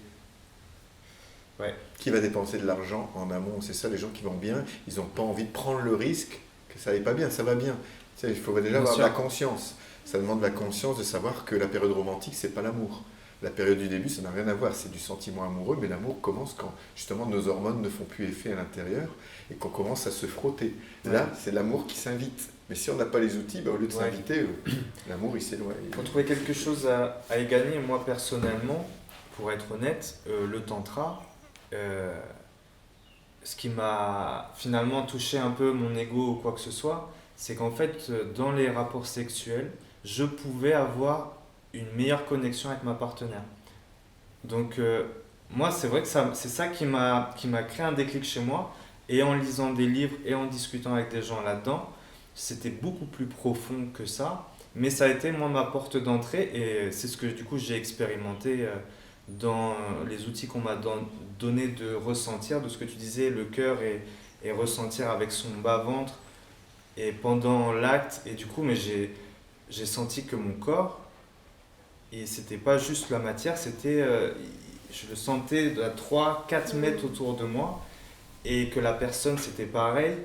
Ouais. Qui va dépenser de l'argent en amont? C'est ça, les gens qui vont bien, ils n'ont pas envie de prendre le risque que ça n'aille pas bien, ça va bien. Tu sais, il faut déjà avoir de la conscience. Ça demande de la conscience de savoir que la période romantique, c'est pas l'amour. La période du début, ça n'a rien à voir, c'est du sentiment amoureux, mais l'amour commence quand justement nos hormones ne font plus effet à l'intérieur et qu'on commence à se frotter. Là, c'est l'amour qui s'invite. Mais si on n'a pas les outils, au lieu de s'inviter, l'amour il s'éloigne. Pour trouver quelque chose à y gagner, moi personnellement, pour être honnête, le tantra, ce qui m'a finalement touché un peu mon ego ou quoi que ce soit, c'est qu'en fait, dans les rapports sexuels, je pouvais avoir une meilleure connexion avec ma partenaire. Donc, moi, c'est vrai que c'est ça qui m'a créé un déclic chez moi. Et en lisant des livres et en discutant avec des gens là-dedans, c'était beaucoup plus profond que ça. Mais ça a été, moi, ma porte d'entrée. Et c'est ce que, du coup, j'ai expérimenté dans les outils qu'on m'a donné de ressentir, de ce que tu disais, le cœur et ressentir avec son bas-ventre et pendant l'acte. Et du coup, mais j'ai senti que mon corps, et c'était pas juste la matière, c'était, je le sentais à 3-4 mètres autour de moi, et que la personne c'était pareil.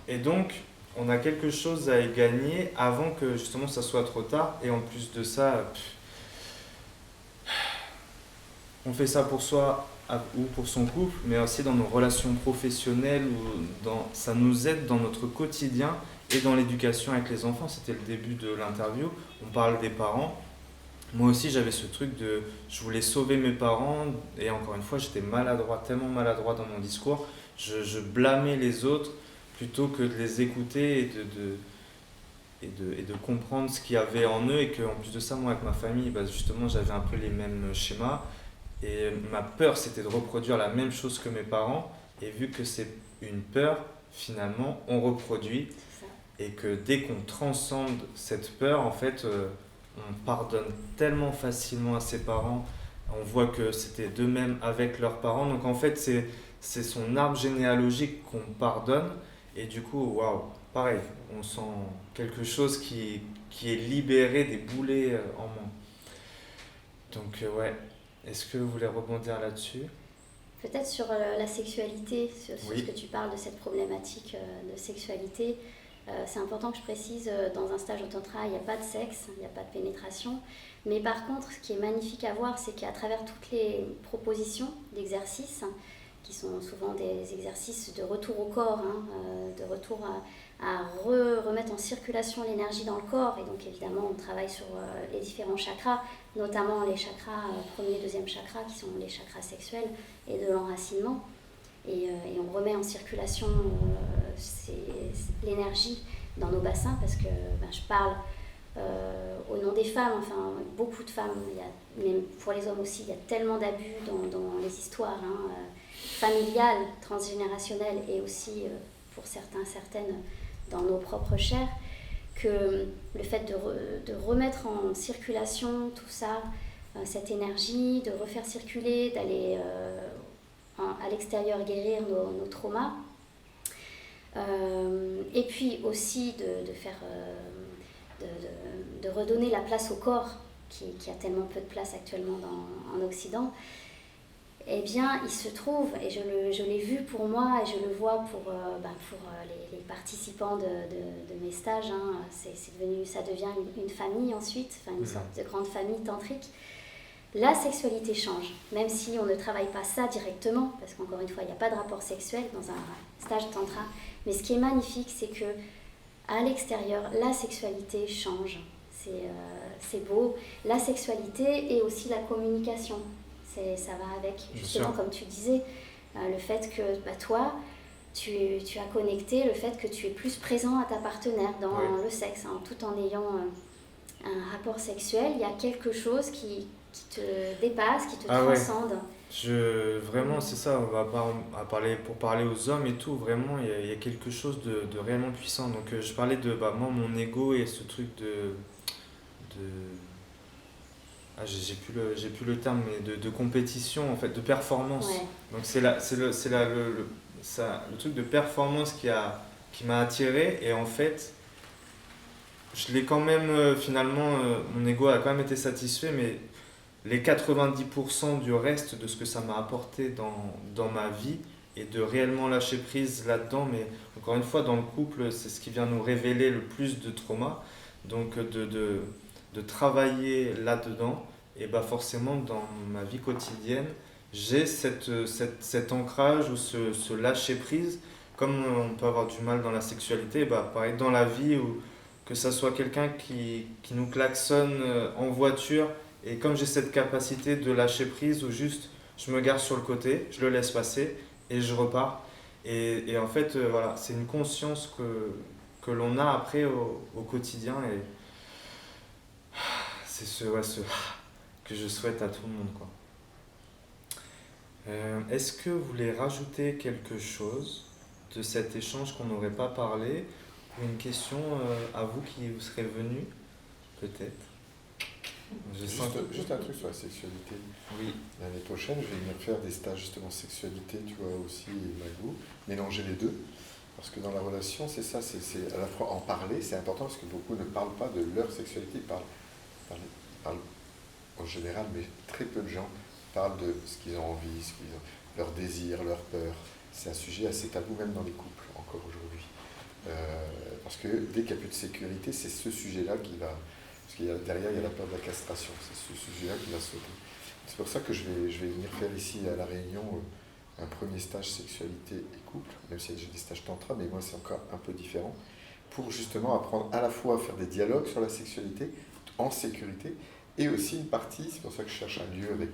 Et donc, on a quelque chose à y gagner avant que justement ça soit trop tard. Et en plus de ça, on fait ça pour soi ou pour son couple, mais aussi dans nos relations professionnelles, ça nous aide dans notre quotidien et dans l'éducation avec les enfants. C'était le début de l'interview, on parle des parents. Moi aussi j'avais ce truc je voulais sauver mes parents, et encore une fois j'étais maladroit, tellement maladroit dans mon discours, je blâmais les autres plutôt que de les écouter et de comprendre ce qu'il y avait en eux, et qu'en plus de ça, moi avec ma famille, justement j'avais un peu les mêmes schémas, et ma peur c'était de reproduire la même chose que mes parents, et vu que c'est une peur, finalement on reproduit, et que dès qu'on transcende cette peur, en fait, on pardonne tellement facilement à ses parents, on voit que c'était d'eux-mêmes avec leurs parents, donc en fait c'est son arbre généalogique qu'on pardonne, et du coup, waouh, pareil, on sent quelque chose qui est libéré des boulets en moins. Donc ouais, est-ce que vous voulez rebondir là-dessus ? Peut-être sur la sexualité, sur ce que tu parles de cette problématique de sexualité. C'est important que je précise, dans un stage au tantra, il n'y a pas de sexe, il n'y a pas de pénétration. Mais par contre, ce qui est magnifique à voir, c'est qu'à travers toutes les propositions d'exercices, qui sont souvent des exercices de retour au corps, de retour à remettre en circulation l'énergie dans le corps. Et donc évidemment, on travaille sur les différents chakras, notamment les chakras premier et deuxième chakra, qui sont les chakras sexuels et de l'enracinement. Et on remet en circulation l'énergie dans nos bassins, parce que je parle au nom des femmes, enfin beaucoup de femmes, même pour les hommes aussi, il y a tellement d'abus dans les histoires familiales, transgénérationnelles, et aussi pour certaines dans nos propres chairs, que le fait de remettre en circulation tout ça, cette énergie, de refaire circuler, d'aller à l'extérieur guérir nos traumas, et puis aussi de redonner la place au corps qui a tellement peu de place actuellement en Occident. Eh bien, il se trouve, et je l'ai vu pour moi, et je le vois pour les participants de mes stages, ça devient une famille ensuite, une sorte de grande famille tantrique. La sexualité change, même si on ne travaille pas ça directement, parce qu'encore une fois, il n'y a pas de rapport sexuel dans un stage tantra. Mais ce qui est magnifique, c'est que à l'extérieur, la sexualité change. C'est beau. La sexualité et aussi la communication. Ça va avec, justement, comme tu disais, le fait que toi, tu as connecté le fait que tu es plus présent à ta partenaire dans le sexe, tout en ayant un rapport sexuel. Il y a quelque chose qui te dépasse, qui te transcende. Vraiment, c'est ça, on va pour parler aux hommes et tout, vraiment, il y a quelque chose de réellement puissant. Donc, je parlais de moi, mon ego et ce truc j'ai plus le terme, mais de compétition, en fait, de performance. Donc, c'est le truc de performance qui m'a attiré, et en fait, je l'ai quand même, finalement, mon ego a quand même été satisfait, mais les 90% du reste de ce que ça m'a apporté dans ma vie, et de réellement lâcher prise là-dedans, mais encore une fois, dans le couple, c'est ce qui vient nous révéler le plus de trauma, donc de travailler là-dedans, et forcément dans ma vie quotidienne, j'ai cet ancrage ou ce lâcher prise, comme on peut avoir du mal dans la sexualité, pareil dans la vie, ou que ça soit quelqu'un qui nous klaxonne en voiture, et comme j'ai cette capacité de lâcher prise, où juste je me gare sur le côté, je le laisse passer, et je repars. Et en fait, voilà, c'est une conscience que l'on a après au quotidien. Et c'est ce que je souhaite à tout le monde, quoi. Est-ce que vous voulez rajouter quelque chose de cet échange qu'on n'aurait pas parlé, ou une question à vous qui vous serez venu, peut-être? Juste un truc sur la sexualité. Oui. L'année prochaine, je vais venir faire des stages justement sexualité, tu vois, aussi, et mago, mélanger les deux. Parce que dans la relation, c'est ça, c'est à la fois en parler, c'est important parce que beaucoup ne parlent pas de leur sexualité, ils parlent en général, mais très peu de gens parlent de ce qu'ils ont envie, leurs désirs, leurs peurs. C'est un sujet assez tabou même dans les couples encore aujourd'hui. Parce que dès qu'il n'y a plus de sécurité, c'est ce sujet-là qui va... Parce qu'il y a, derrière, il y a la peur de la castration, c'est ce sujet-là qui va sauter. C'est pour ça que je vais venir faire ici à La Réunion un premier stage sexualité et couple, même si j'ai des stages tantra, mais moi c'est encore un peu différent, pour justement apprendre à la fois à faire des dialogues sur la sexualité en sécurité, et aussi une partie, c'est pour ça que je cherche un lieu avec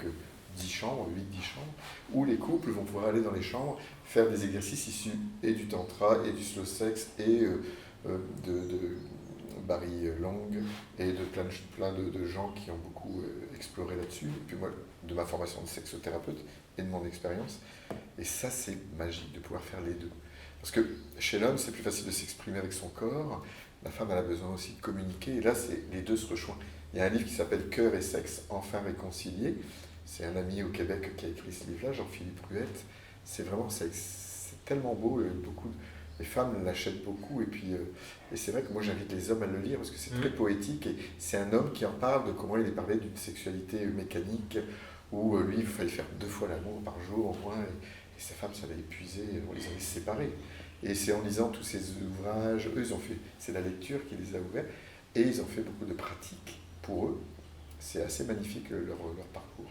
10 chambres, 8-10 chambres, où les couples vont pouvoir aller dans les chambres, faire des exercices issus et du tantra, et du slow sex, et de Barry Long, et de plein de gens qui ont beaucoup exploré là-dessus, et puis moi, de ma formation de sexothérapeute, et de mon expérience, et ça c'est magique de pouvoir faire les deux. Parce que chez l'homme, c'est plus facile de s'exprimer avec son corps, la femme elle a besoin aussi de communiquer, et là les deux se rejoignent. Il y a un livre qui s'appelle Cœur et sexe, enfin réconciliés. C'est un ami au Québec qui a écrit ce livre-là, Jean-Philippe Ruette. C'est tellement beau, les femmes l'achètent beaucoup, et c'est vrai que moi j'invite les hommes à le lire parce que c'est très poétique, et c'est un homme qui en parle de comment il est parlé d'une sexualité mécanique, où lui il fallait faire 2 fois l'amour par jour au moins, et sa femme ça l'a épuisé, on les avait séparés. Et c'est en lisant tous ces ouvrages, eux ils ont fait, c'est la lecture qui les a ouverts, et ils ont fait beaucoup de pratiques pour eux. C'est assez magnifique leur parcours.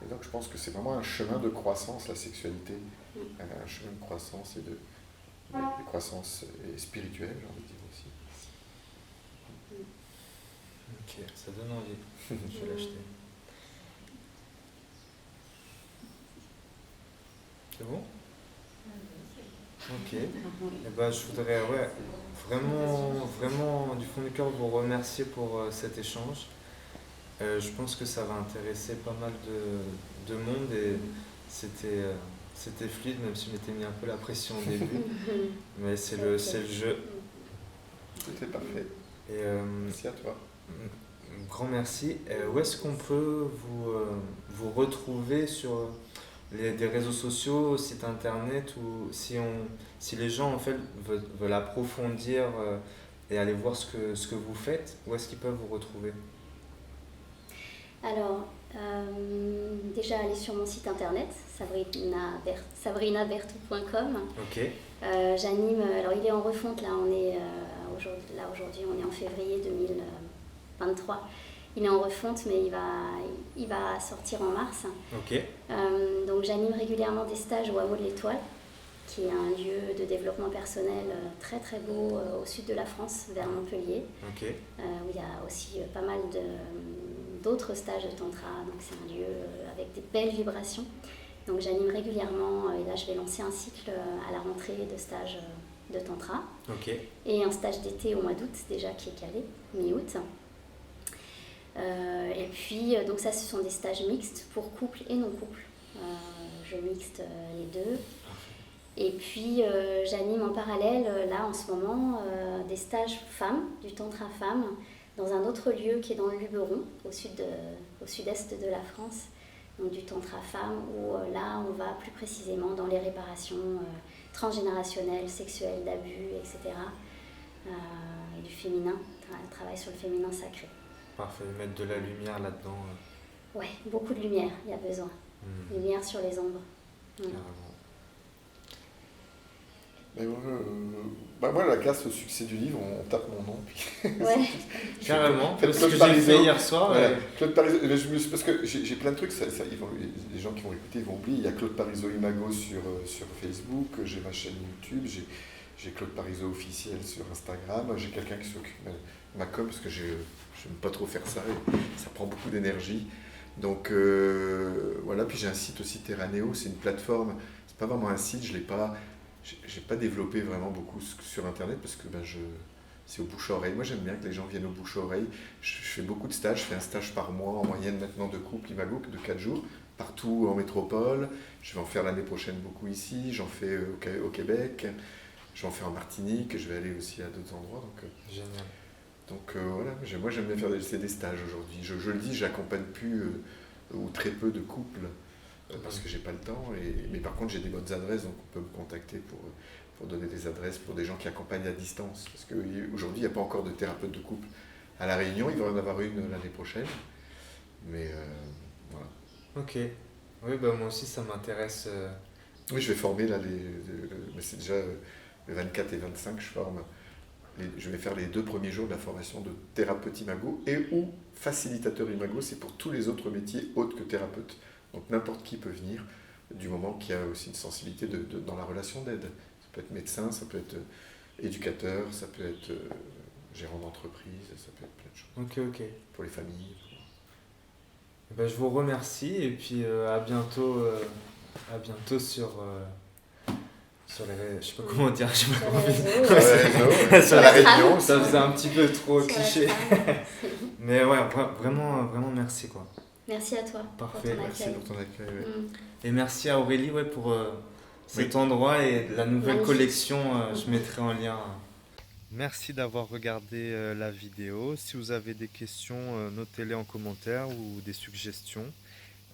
Et donc je pense que c'est vraiment un chemin de croissance, la sexualité, un chemin de croissance et de croissance spirituelle, j'ai envie de dire aussi. Ok, ça donne envie. Je vais l'acheter. C'est bon? Ok. Et ben, je voudrais vraiment du fond du cœur vous remercier pour cet échange. Je pense que ça va intéresser pas mal de monde, et c'était fluide, même si je m'étais mis un peu la pression au début. Mais c'est le jeu. Tout est parfait. Et, merci à toi. Grand merci. Où est-ce qu'on peut vous retrouver sur des réseaux sociaux, site internet, ou si les gens en fait veulent approfondir et aller voir ce que vous faites, où est-ce qu'ils peuvent vous retrouver? Alors, déjà aller sur mon site internet, sabrinabertou.com. Ok. J'anime, alors il est en refonte, là aujourd'hui on est en février 2023. Il est en refonte, mais il va sortir en mars. Ok. Donc j'anime régulièrement des stages au Hameau de l'Étoile, qui est un lieu de développement personnel très très beau au sud de la France, vers Montpellier. Ok. Où il y a aussi pas mal d'autres stages de tantra, donc c'est un lieu avec des belles vibrations. Donc j'anime régulièrement, et là je vais lancer un cycle à la rentrée de stages de tantra. Ok. Et un stage d'été au mois d'août déjà qui est calé, mi-août. Et puis donc ça, ce sont des stages mixtes pour couple et non couple. Je mixte les deux. Et puis j'anime en parallèle là en ce moment des stages femmes, du tantra femmes, dans un autre lieu qui est dans le Luberon, au sud-est de la France, donc du tantra femme, où là on va plus précisément dans les réparations transgénérationnelles, sexuelles, d'abus, etc. Et du féminin, travail sur le féminin sacré. Parfait, mettre de la lumière là-dedans. Ouais, beaucoup de lumière, il y a besoin. Lumière sur les ombres. Carrément. Moi, la classe au succès du livre, on tape mon nom. Puis Ouais. Carrément, c'est ce que j'ai fait hier soir. Voilà. Claude Parizeau, parce que j'ai plein de trucs, les gens qui vont écouter, ils vont oublier. Il y a Claude Parizeau Imago sur Facebook, j'ai ma chaîne YouTube, j'ai Claude Parizeau officiel sur Instagram, j'ai quelqu'un qui s'occupe de ma com, parce que je n'aime pas trop faire ça, et ça prend beaucoup d'énergie. Donc voilà, puis j'ai un site aussi, Terraneo, c'est une plateforme pas vraiment un site, j'ai pas développé vraiment beaucoup sur Internet parce que c'est au bouche-à-oreille. Moi, j'aime bien que les gens viennent au bouche-à-oreille. Je fais beaucoup de stages, je fais un stage par mois en moyenne maintenant de couple Imago, de 4 jours, partout en métropole. Je vais en faire l'année prochaine beaucoup ici, j'en fais au Québec, je vais en faire en Martinique, je vais aller aussi à d'autres endroits. Génial. Donc voilà, moi j'aime bien faire des stages aujourd'hui. Je le dis, j'accompagne plus ou très peu de couples parce que j'ai pas le temps. Mais par contre, j'ai des bonnes adresses, donc on peut me contacter pour donner des adresses pour des gens qui accompagnent à distance. Parce qu'aujourd'hui, il n'y a pas encore de thérapeute de couple à La Réunion, il va y en avoir une l'année prochaine. Mais voilà. Ok. Oui, bah moi aussi, ça m'intéresse. Oui, je vais former là, mais c'est déjà le 24 et 25, je forme. Je vais faire les 2 premiers jours de la formation de thérapeute Imago et ou facilitateur Imago, c'est pour tous les autres métiers autres que thérapeute. Donc n'importe qui peut venir, du moment qu'il y a aussi une sensibilité dans la relation d'aide. Ça peut être médecin, ça peut être éducateur, ça peut être gérant d'entreprise, ça peut être plein de choses. Ok. Pour les familles. Ben, je vous remercie et puis à bientôt sur les... Je sais pas comment dire. Sur les réseaux, Sur la Réunion. Ça faisait un petit peu trop sur la cliché. trame. Mais ouais, vraiment merci quoi. Merci à toi Parfait, pour ton Merci accueil. pour ton accueil. Ouais. Et merci à Aurélie pour cet endroit et la nouvelle Magnifique. collection, je mettrai en lien. Merci d'avoir regardé la vidéo. Si vous avez des questions, notez-les en commentaire ou des suggestions.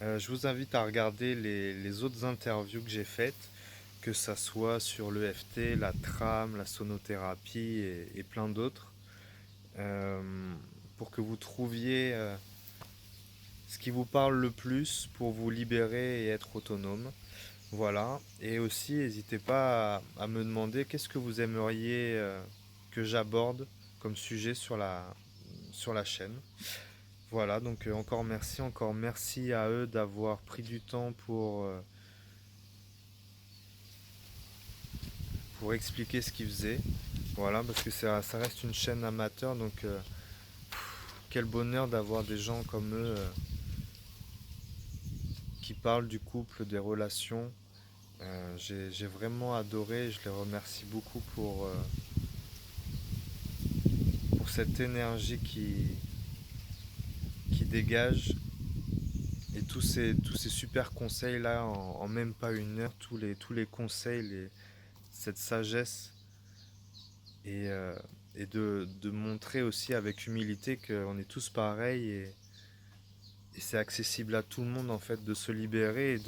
Je vous invite à regarder les autres interviews que j'ai faites, que ça soit sur l'EFT, la trame, la sonothérapie et plein d'autres, pour que vous trouviez ce qui vous parle le plus pour vous libérer et être autonome. Voilà. Et aussi, n'hésitez pas à me demander qu'est-ce que vous aimeriez que j'aborde comme sujet sur la chaîne. Voilà, donc encore merci à eux d'avoir pris du temps pour expliquer ce qu'ils faisaient. Voilà, parce que ça reste une chaîne amateur, donc quel bonheur d'avoir des gens comme eux qui parlent du couple, des relations. J'ai vraiment adoré, je les remercie beaucoup pour cette énergie qui dégage et tous ces super conseils là en même pas une heure, tous les conseils, cette sagesse et de montrer aussi avec humilité qu'on est tous pareils et c'est accessible à tout le monde en fait de se libérer et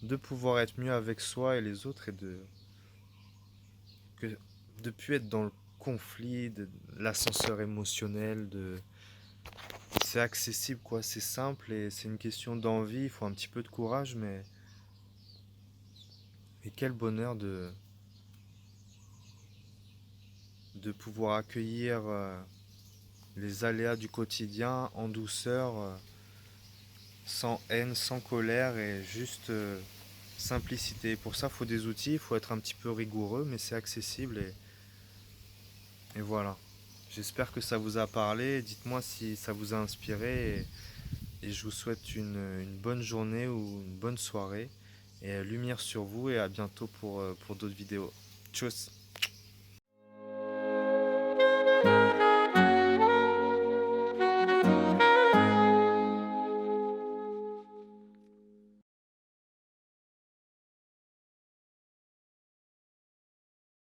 de pouvoir être mieux avec soi et les autres et de plus être dans le conflit, de l'ascenseur émotionnel, c'est accessible quoi, c'est simple et c'est une question d'envie, il faut un petit peu de courage mais quel bonheur de pouvoir accueillir les aléas du quotidien en douceur, sans haine, sans colère et juste simplicité. Pour ça, il faut des outils, il faut être un petit peu rigoureux, mais c'est accessible et voilà. J'espère que ça vous a parlé. Dites-moi si ça vous a inspiré et je vous souhaite une bonne journée ou une bonne soirée et lumière sur vous et à bientôt pour d'autres vidéos. Tchuss!